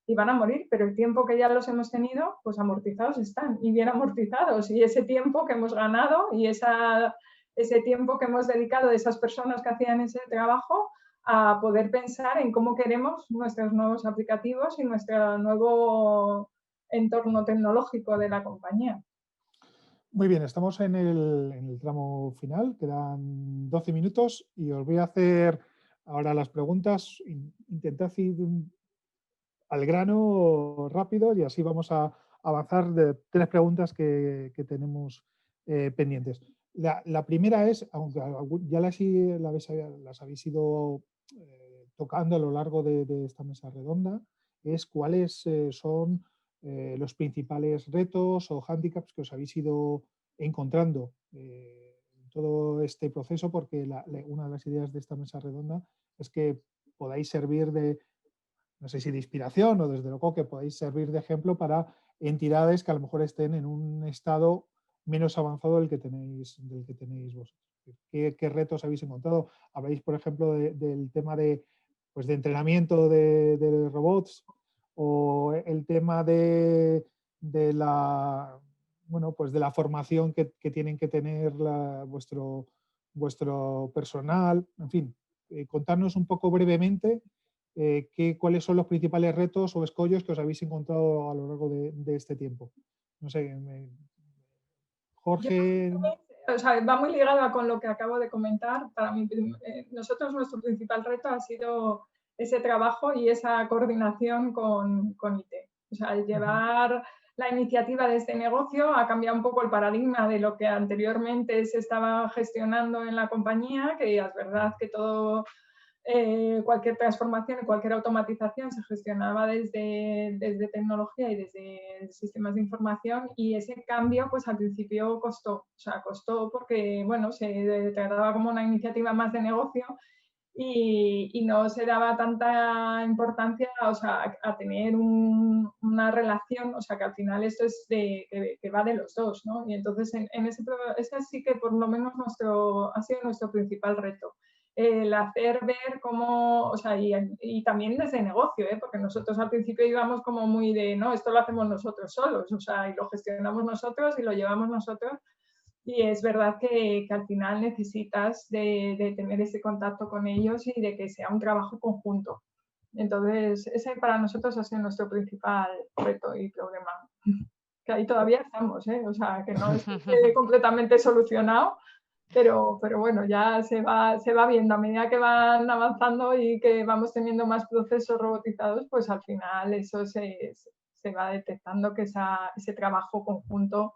y van a morir, pero el tiempo que ya los hemos tenido, pues amortizados están y bien amortizados. Y ese tiempo que hemos ganado y ese tiempo que hemos dedicado de esas personas que hacían ese trabajo a poder pensar en cómo queremos nuestros nuevos aplicativos y nuestro nuevo entorno tecnológico de la compañía. Muy bien, estamos en el tramo final, quedan 12 minutos y os voy a hacer ahora las preguntas. Intentad ir al grano rápido y así vamos a avanzar de 3 preguntas que tenemos pendientes. La primera es, aunque ya las habéis ido tocando a lo largo de esta mesa redonda, es cuáles son los principales retos o hándicaps que os habéis ido encontrando en todo este proceso, porque una de las ideas de esta mesa redonda es que podáis servir no sé si de inspiración o desde luego que podáis servir de ejemplo para entidades que a lo mejor estén en un estado menos avanzado del que tenéis vosotros. ¿Qué retos habéis encontrado? Habláis, por ejemplo, del tema de entrenamiento de robots o el tema de la formación que tienen que tener vuestro personal. En fin, contarnos un poco brevemente cuáles son los principales retos o escollos que os habéis encontrado a lo largo de este tiempo. No sé, Jorge. O sea, va muy ligado con lo que acabo de comentar. Para mí, nosotros nuestro principal reto ha sido ese trabajo y esa coordinación con IT. O sea, el llevar la iniciativa de este negocio ha cambiado un poco el paradigma de lo que anteriormente se estaba gestionando en la compañía, que es verdad que cualquier transformación y cualquier automatización se gestionaba desde tecnología y desde sistemas de información, y ese cambio pues al principio costó porque bueno, se trataba como una iniciativa más de negocio y no se daba tanta importancia, o sea, a tener una relación, o sea, que al final esto es que va de los dos, ¿no? Y entonces ese sí que por lo menos ha sido nuestro principal reto. El hacer ver cómo, o sea, y también desde negocio, porque nosotros al principio íbamos como muy de, no, esto lo hacemos nosotros solos, o sea, y lo gestionamos nosotros y lo llevamos nosotros, Y es verdad que al final necesitas de tener ese contacto con ellos y de que sea un trabajo conjunto. Entonces, ese para nosotros ha sido nuestro principal reto y problema. Que ahí todavía estamos, ¿eh? O sea, que no esté completamente solucionado, pero bueno, ya se va viendo a medida que van avanzando y que vamos teniendo más procesos robotizados, pues al final eso se va detectando que ese trabajo conjunto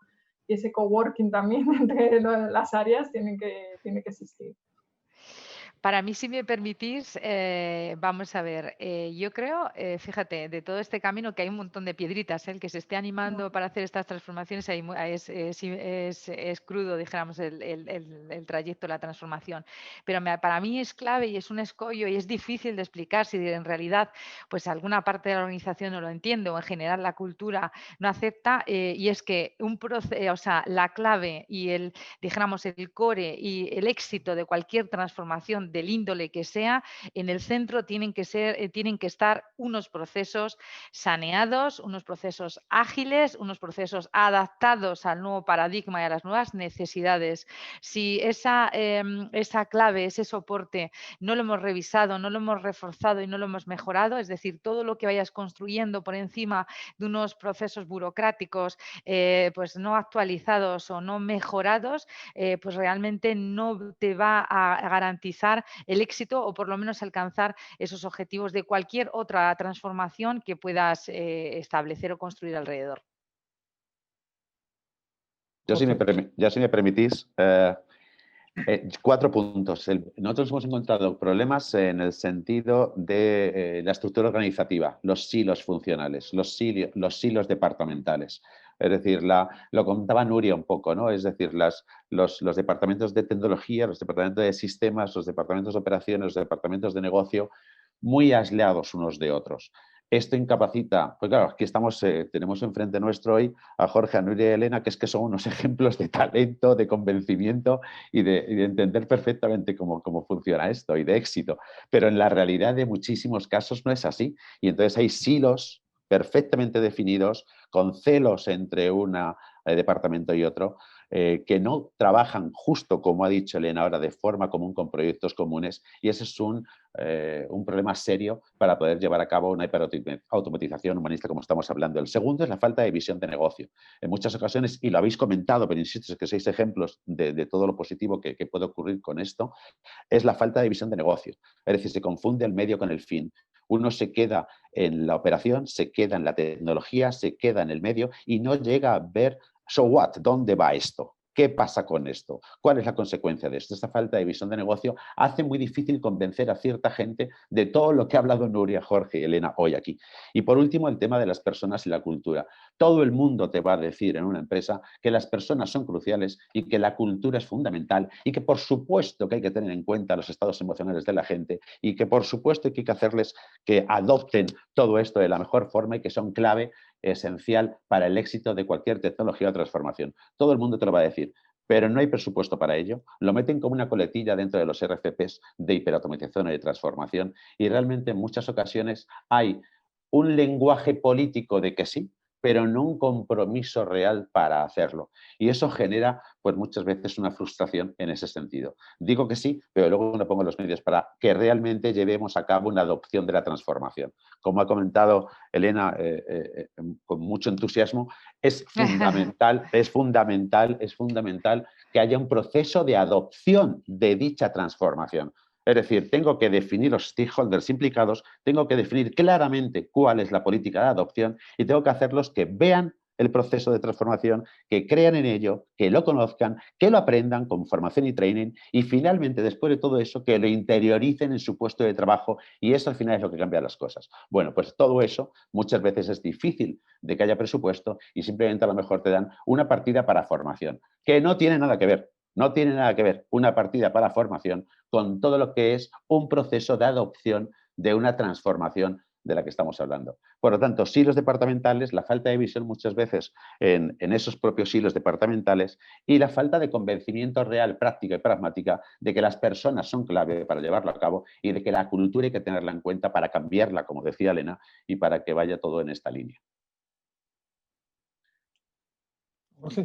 y ese coworking también entre las áreas tiene que existir. Para mí, si me permitís, vamos a ver, yo creo, fíjate, de todo este camino que hay un montón de piedritas, el que se esté animando para hacer estas transformaciones, es crudo, dijéramos, el trayecto, la transformación. Pero para mí es clave y es un escollo y es difícil de explicar si en realidad pues alguna parte de la organización no lo entiende o en general la cultura no acepta, y es que o sea, la clave y dijéramos, el core y el éxito de cualquier transformación del índole que sea, en el centro tienen que estar unos procesos saneados, unos procesos ágiles, unos procesos adaptados al nuevo paradigma y a las nuevas necesidades. Si esa clave, ese soporte, no lo hemos revisado, no lo hemos reforzado y no lo hemos mejorado, es decir, todo lo que vayas construyendo por encima de unos procesos burocráticos pues no actualizados o no mejorados, pues realmente no te va a garantizar el éxito o por lo menos alcanzar esos objetivos de cualquier otra transformación que puedas establecer o construir alrededor. Yo, si me permitís, 4 puntos. Nosotros hemos encontrado problemas en el sentido de la estructura organizativa, los silos funcionales, los silos departamentales. Es decir, lo contaba Nuria un poco, ¿no? Es decir, los departamentos de tecnología, los departamentos de sistemas, los departamentos de operaciones, los departamentos de negocio, muy aislados unos de otros. Esto incapacita, pues claro, aquí tenemos enfrente nuestro hoy a Jorge, a Nuria y a Elena, que son unos ejemplos de talento, de convencimiento y de entender perfectamente cómo funciona esto y de éxito. Pero en la realidad de muchísimos casos no es así. Y entonces hay silos perfectamente definidos, con celos entre un departamento y otro, que no trabajan justo, como ha dicho Elena ahora, de forma común con proyectos comunes, y ese es un problema serio para poder llevar a cabo una hiperautomatización humanista como estamos hablando. El segundo es la falta de visión de negocio. En muchas ocasiones, y lo habéis comentado, pero insisto, es que sois ejemplos de todo lo positivo que puede ocurrir con esto, es la falta de visión de negocio. Es decir, se confunde el medio con el fin. Uno se queda en la operación, se queda en la tecnología, se queda en el medio y no llega a ver, so what, ¿dónde va esto? ¿Qué pasa con esto? ¿Cuál es la consecuencia de esto? Esta falta de visión de negocio hace muy difícil convencer a cierta gente de todo lo que ha hablado Nuria, Jorge y Elena hoy aquí. Y por último, el tema de las personas y la cultura. Todo el mundo te va a decir en una empresa que las personas son cruciales y que la cultura es fundamental y que por supuesto que hay que tener en cuenta los estados emocionales de la gente y que por supuesto que hay que hacerles que adopten todo esto de la mejor forma y que son clave esencial para el éxito de cualquier tecnología o transformación. Todo el mundo te lo va a decir, pero no hay presupuesto para ello. Lo meten como una coletilla dentro de los RFPs de hiperautomatización y de transformación y realmente en muchas ocasiones hay un lenguaje político de que sí, pero no un compromiso real para hacerlo. Y eso genera, pues muchas veces, una frustración en ese sentido. Digo que sí, pero luego no pongo los medios para que realmente llevemos a cabo una adopción de la transformación. Como ha comentado Elena con mucho entusiasmo, es fundamental que haya un proceso de adopción de dicha transformación. Es decir, tengo que definir los stakeholders implicados, tengo que definir claramente cuál es la política de adopción y tengo que hacerlos que vean el proceso de transformación, que crean en ello, que lo conozcan, que lo aprendan con formación y training y finalmente, después de todo eso, que lo interioricen en su puesto de trabajo y eso al final es lo que cambia las cosas. Bueno, pues todo eso muchas veces es difícil de que haya presupuesto y simplemente a lo mejor te dan una partida para formación, que no tiene nada que ver. No tiene nada que ver una partida para formación con todo lo que es un proceso de adopción de una transformación de la que estamos hablando. Por lo tanto, silos departamentales, la falta de visión muchas veces en esos propios silos departamentales y la falta de convencimiento real, práctica y pragmática de que las personas son clave para llevarlo a cabo y de que la cultura hay que tenerla en cuenta para cambiarla, como decía Elena, y para que vaya todo en esta línea.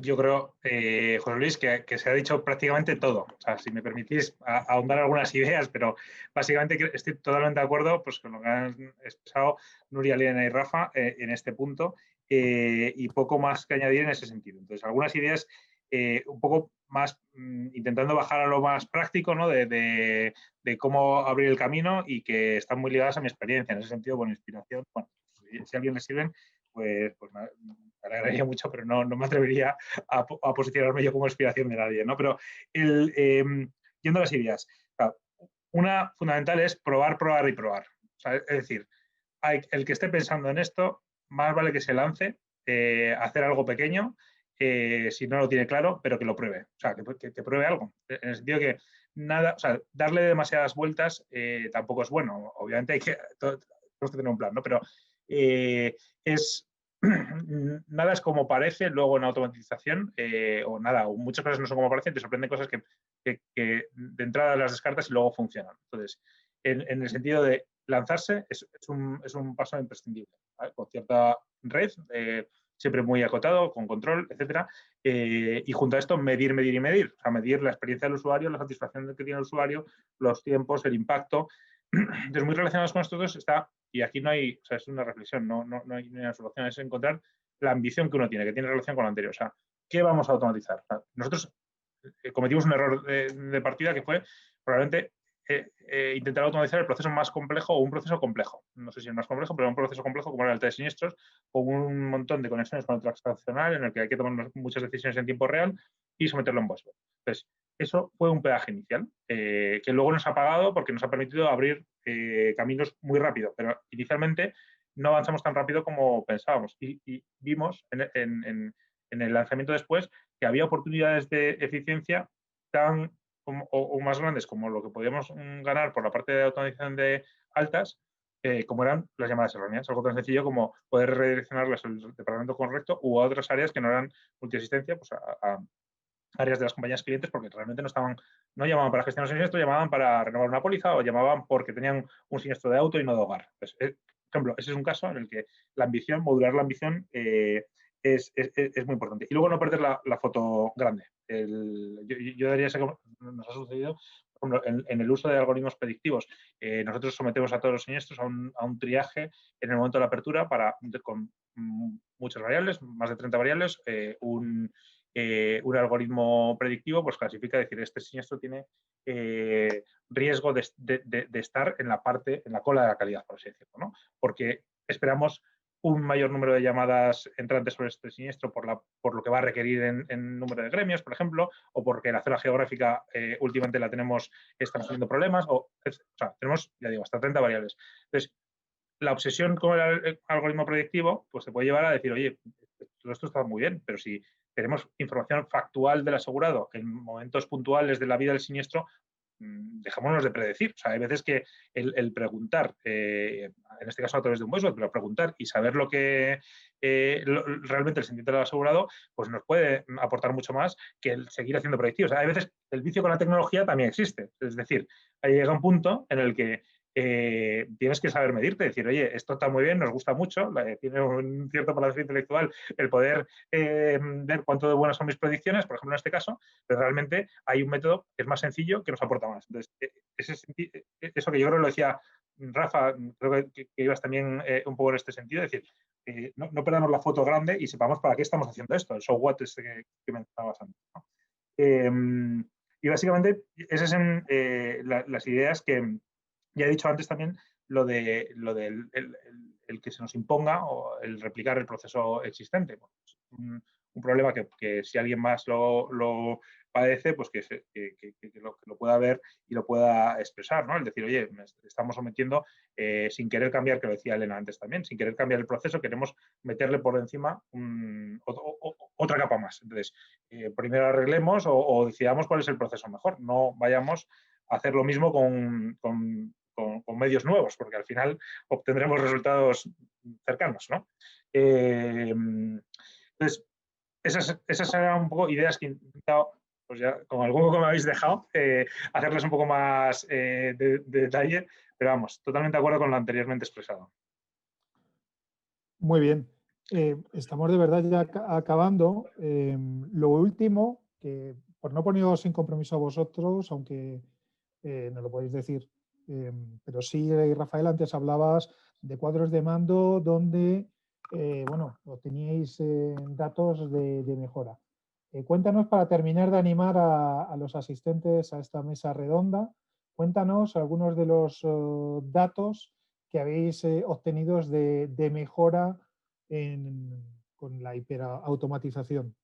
Yo creo, José Luis, que se ha dicho prácticamente todo. O sea, si me permitís ahondar algunas ideas, pero básicamente estoy totalmente de acuerdo pues, con lo que han expresado Nuria, Elena y Rafa en este punto y poco más que añadir en ese sentido. Entonces, algunas ideas un poco más intentando bajar a lo más práctico, ¿no? de cómo abrir el camino y que están muy ligadas a mi experiencia. En ese sentido, bueno, inspiración, bueno, si a alguien le sirven, pues me alegraría mucho, pero no me atrevería a posicionarme yo como inspiración de nadie, ¿no? Pero yendo a las ideas, claro, una fundamental es probar, probar y probar. O sea, es decir, el que esté pensando en esto, más vale que se lance a hacer algo pequeño, si no lo tiene claro, pero que lo pruebe. O sea, que pruebe algo. En el sentido que nada, o sea, darle demasiadas vueltas tampoco es bueno. Obviamente tenemos que tener un plan, ¿no? Pero nada es como parece luego en automatización o nada, o muchas cosas no son como parecen, te sorprenden cosas que de entrada las descartas y luego funcionan. Entonces, en el sentido de lanzarse es un paso imprescindible, ¿vale? Con cierta red, siempre muy acotado, con control, etcétera, y junto a esto medir. O sea, medir la experiencia del usuario, la satisfacción que tiene el usuario, los tiempos, el impacto. Entonces, muy relacionados con estos dos está, y aquí no hay, o sea, es una reflexión, no hay una solución, es encontrar la ambición que uno tiene, que tiene relación con lo anterior. O sea, ¿qué vamos a automatizar? O sea, nosotros cometimos un error de partida que fue probablemente intentar automatizar el proceso más complejo o un proceso complejo. No sé si es más complejo, pero un proceso complejo como era el test de siniestros, con un montón de conexiones con el transaccional en el que hay que tomar muchas decisiones en tiempo real y someterlo en BOSBO. Entonces, eso fue un peaje inicial que luego nos ha pagado porque nos ha permitido abrir caminos muy rápido, pero inicialmente no avanzamos tan rápido como pensábamos y vimos en el lanzamiento después que había oportunidades de eficiencia tan o más grandes como lo que podíamos ganar por la parte de automatización de altas, como eran las llamadas erróneas. Algo tan sencillo como poder redireccionarlas al departamento correcto u a otras áreas que no eran multiasistencia, pues a áreas de las compañías clientes porque realmente no llamaban para gestionar un siniestro, llamaban para renovar una póliza o llamaban porque tenían un siniestro de auto y no de hogar. Pues, por ejemplo, ese es un caso en el que la ambición, modular la ambición, es muy importante. Y luego no perder la foto grande. Yo daría ese que nos ha sucedido por ejemplo, en el uso de algoritmos predictivos. Nosotros sometemos a todos los siniestros a un triaje en el momento de la apertura con muchas variables, más de 30 variables, un algoritmo predictivo pues clasifica, decir, este siniestro tiene riesgo de estar en la cola de la calidad, por así decirlo, ¿no? Porque esperamos un mayor número de llamadas entrantes sobre este siniestro por lo que va a requerir en número de gremios, por ejemplo, o porque la zona geográfica últimamente estamos teniendo problemas, o sea, tenemos, ya digo, hasta 30 variables. Entonces, la obsesión con el algoritmo predictivo pues te puede llevar a decir, oye, todo esto está muy bien, pero si tenemos información factual del asegurado en momentos puntuales de la vida del siniestro, dejémonos de predecir. O sea, hay veces que el preguntar, en este caso a través de un voicebot, pero preguntar y saber lo que realmente el sentimiento del asegurado, pues nos puede aportar mucho más que el seguir haciendo predictivos. O sea, hay veces el vicio con la tecnología también existe. Es decir, ahí llega un punto en el que tienes que saber medirte, decir, oye, esto está muy bien, nos gusta mucho, tiene un cierto placer intelectual el poder ver cuánto de buenas son mis predicciones, por ejemplo, en este caso, pero realmente hay un método que es más sencillo que nos aporta más. Entonces, eso que yo creo que lo decía Rafa, creo que ibas también un poco en este sentido, es decir, no perdamos la foto grande y sepamos para qué estamos haciendo esto, el so what que mencionabas antes, ¿no? Y básicamente esas son las ideas que ya he dicho antes también, lo del el que se nos imponga o el replicar el proceso existente. Bueno, es un problema que si alguien más lo padece, pues que lo pueda ver y lo pueda expresar, ¿no? El decir, oye, estamos sometiendo sin querer cambiar, que lo decía Elena antes también, sin querer cambiar el proceso, queremos meterle por encima otra capa más. Entonces, primero arreglemos o decidamos cuál es el proceso mejor. No vayamos a hacer lo mismo con medios nuevos, porque al final obtendremos resultados cercanos, ¿no? Entonces, esas eran un poco ideas que he intentado, pues ya con algo que me habéis dejado, hacerles un poco más de detalle, pero vamos, totalmente de acuerdo con lo anteriormente expresado. Muy bien. Estamos de verdad ya acabando. Lo último, que por no poneros sin compromiso a vosotros, aunque no lo podéis decir, pero sí, Rafael, antes hablabas de cuadros de mando donde, bueno, obteníais datos de mejora. Cuéntanos, para terminar de animar a los asistentes a esta mesa redonda, cuéntanos algunos de los datos que habéis obtenido de mejora con la hiperautomatización.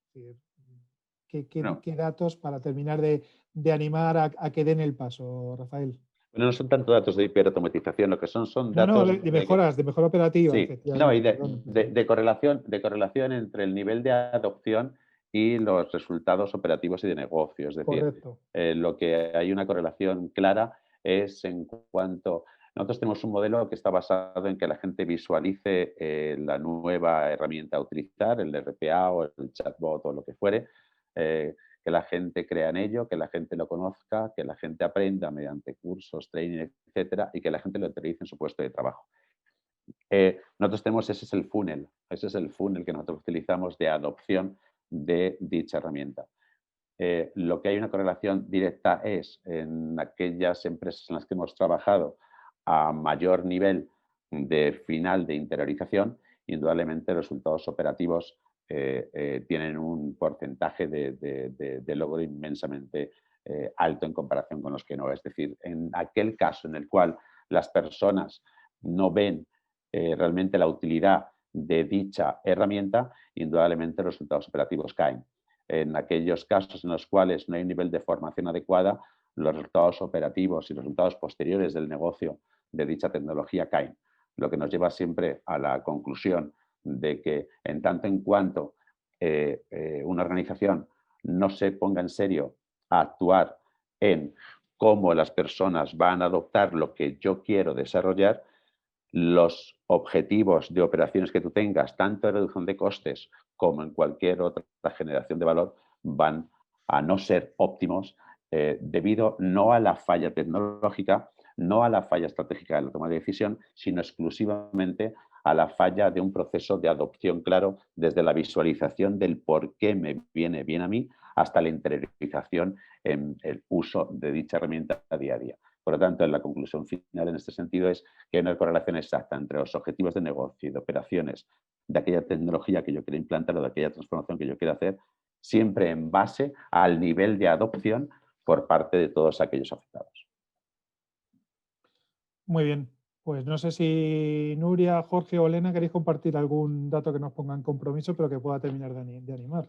No. ¿Qué datos para terminar de animar a que den el paso, Rafael? Bueno, no son tanto datos de hiperautomatización, lo que son No, datos de mejoras, de mejora operativa, sí, no, y efectivamente. de correlación entre el nivel de adopción y los resultados operativos y de negocio. Es decir, Correcto. lo que hay una correlación clara es en cuanto... Nosotros tenemos un modelo que está basado en que la gente visualice la nueva herramienta a utilizar, el RPA o el chatbot o lo que fuere, que la gente crea en ello, que la gente lo conozca, que la gente aprenda mediante cursos, training, etcétera, y que la gente lo utilice en su puesto de trabajo. Nosotros tenemos, ese es el funnel que nosotros utilizamos de adopción de dicha herramienta. Lo que hay una correlación directa es en aquellas empresas en las que hemos trabajado a mayor nivel de final de interiorización, indudablemente los resultados operativos tienen un porcentaje de logro inmensamente alto en comparación con los que no. Es decir, en aquel caso en el cual las personas no ven realmente la utilidad de dicha herramienta, indudablemente los resultados operativos caen. En aquellos casos en los cuales no hay un nivel de formación adecuada, los resultados operativos y los resultados posteriores del negocio de dicha tecnología caen. Lo que nos lleva siempre a la conclusión de que en tanto en cuanto una organización no se ponga en serio a actuar en cómo las personas van a adoptar lo que yo quiero desarrollar, los objetivos de operaciones que tú tengas, tanto de reducción de costes como en cualquier otra generación de valor, van a no ser óptimos debido no a la falla tecnológica, no a la falla estratégica de la toma de decisión, sino exclusivamente a la falla de un proceso de adopción claro desde la visualización del por qué me viene bien a mí hasta la interiorización en el uso de dicha herramienta día a día. Por lo tanto, la conclusión final en este sentido es que hay una correlación exacta entre los objetivos de negocio y de operaciones de aquella tecnología que yo quiero implantar o de aquella transformación que yo quiero hacer, siempre en base al nivel de adopción por parte de todos aquellos afectados. Muy bien. Pues no sé si Nuria, Jorge o Elena queréis compartir algún dato que nos ponga en compromiso, pero que pueda terminar de animar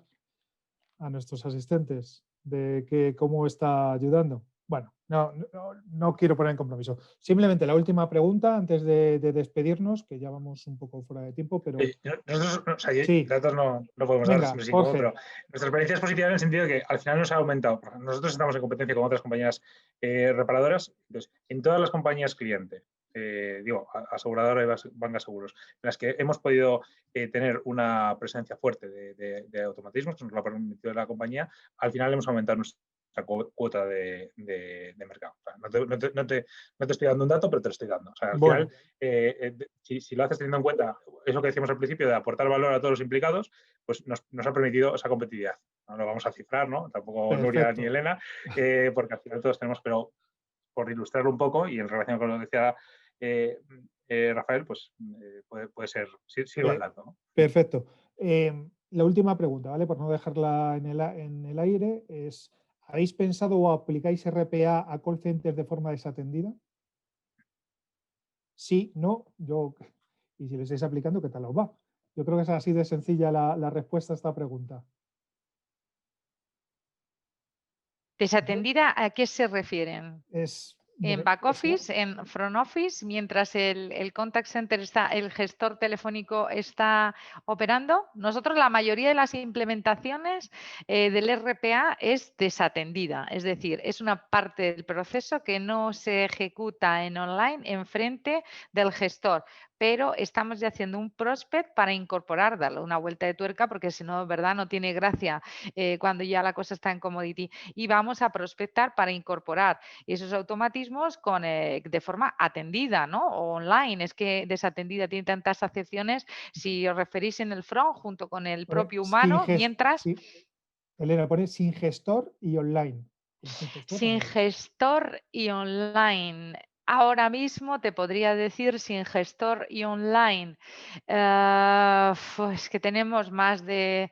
a nuestros asistentes de cómo está ayudando. Bueno, no quiero poner en compromiso. Simplemente la última pregunta antes de despedirnos, que ya vamos un poco fuera de tiempo, pero... Nosotros, sí. Datos no podemos Venga, dar, Jorge. pero nuestra experiencia es positiva en el sentido de que al final nos ha aumentado. Nosotros estamos en competencia con otras compañías reparadoras. Entonces, en todas las compañías cliente, aseguradora y bancas seguros, en las que hemos podido tener una presencia fuerte de automatismos, que nos lo ha permitido la compañía, al final hemos aumentado nuestra cuota de mercado. O sea, no te estoy dando un dato, pero te lo estoy dando. O sea, al final, si lo haces teniendo en cuenta eso que decíamos al principio de aportar valor a todos los implicados, pues nos ha permitido esa competitividad. No lo vamos a cifrar, ¿no? Tampoco perfecto. Nuria ni Elena, porque al final todos tenemos, pero por ilustrarlo un poco y en relación con lo que decía Rafael, pues puede ser, sirva el dato, ¿no? Perfecto. La última pregunta, ¿vale? Por no dejarla en el aire, es: ¿habéis pensado o aplicáis RPA a call centers de forma desatendida? Sí, no, y si lo estáis aplicando, ¿qué tal os va? Yo creo que es así de sencilla la respuesta a esta pregunta. ¿Desatendida a qué se refieren? En back office, en front office, mientras el contact center el gestor telefónico está operando. Nosotros la mayoría de las implementaciones del RPA es desatendida, es decir, es una parte del proceso que no se ejecuta en online en frente del gestor, pero estamos ya haciendo un prospect para incorporar, darle una vuelta de tuerca, porque si no, verdad, no tiene gracia cuando ya la cosa está en commodity, y vamos a prospectar para incorporar esos automatismos mismos de forma atendida, ¿no? O online. Es que desatendida tiene tantas acepciones. Si os referís en el front junto con el propio humano, mientras... Sí. Elena, pone sin gestor y online. Sin gestor y online. Ahora mismo te podría decir sin gestor y online. Es que tenemos más de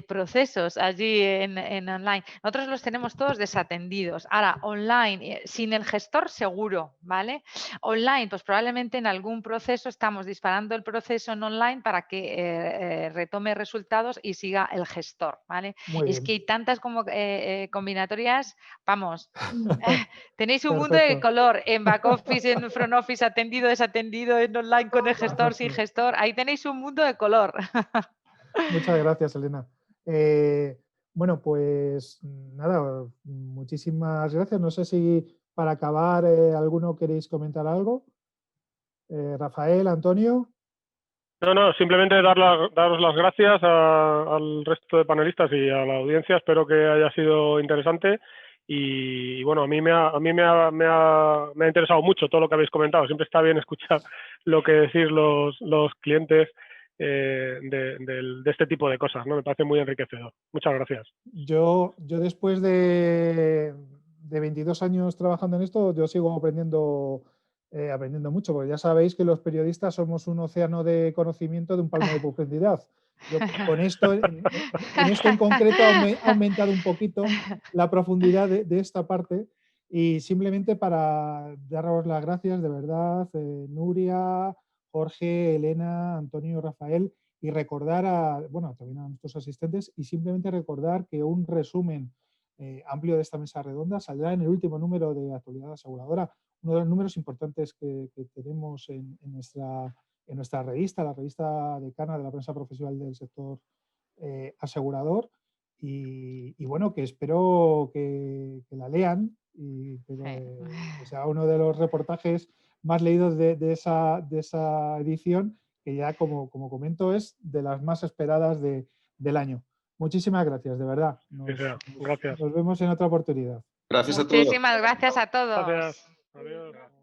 procesos allí en online. Nosotros los tenemos todos desatendidos. Ahora, online, sin el gestor seguro, ¿vale? Online, pues probablemente en algún proceso estamos disparando el proceso en online para que retome resultados y siga el gestor, ¿vale? Es que hay tantas como combinatorias. Vamos, tenéis un mundo de color en back office, en front office, atendido, desatendido, en online con el gestor, sin gestor. Ahí tenéis un mundo de color. Muchas gracias, Elena. Bueno, pues nada, muchísimas gracias. No sé si para acabar alguno queréis comentar algo. Rafael, Antonio. No, simplemente daros las gracias al resto de panelistas y a la audiencia. Espero que haya sido interesante. Y bueno, a mí me ha interesado mucho todo lo que habéis comentado. Siempre está bien escuchar lo que decís los clientes de este tipo de cosas, ¿no? Me parece muy enriquecedor. Muchas gracias. Yo después de 22 años trabajando en esto, yo sigo aprendiendo mucho, porque ya sabéis que los periodistas somos un océano de conocimiento de un palmo de profundidad. Yo con esto, en esto en concreto, ha aumentado un poquito la profundidad de esta parte, y simplemente para daros las gracias de verdad, Nuria, Jorge, Elena, Antonio, Rafael, y recordar también a nuestros asistentes, y simplemente recordar que un resumen amplio de esta mesa redonda saldrá en el último número de Actualidad Aseguradora, uno de los números importantes que tenemos en nuestra revista, la revista decana de la prensa profesional del sector asegurador, y bueno, que espero que la lean y que sea uno de los reportajes más leídos de esa edición, que ya, como comento, es de las más esperadas del año. Muchísimas gracias, de verdad. Gracias. Nos vemos en otra oportunidad. Gracias a todos. Muchísimas gracias a todos. Gracias. Adiós.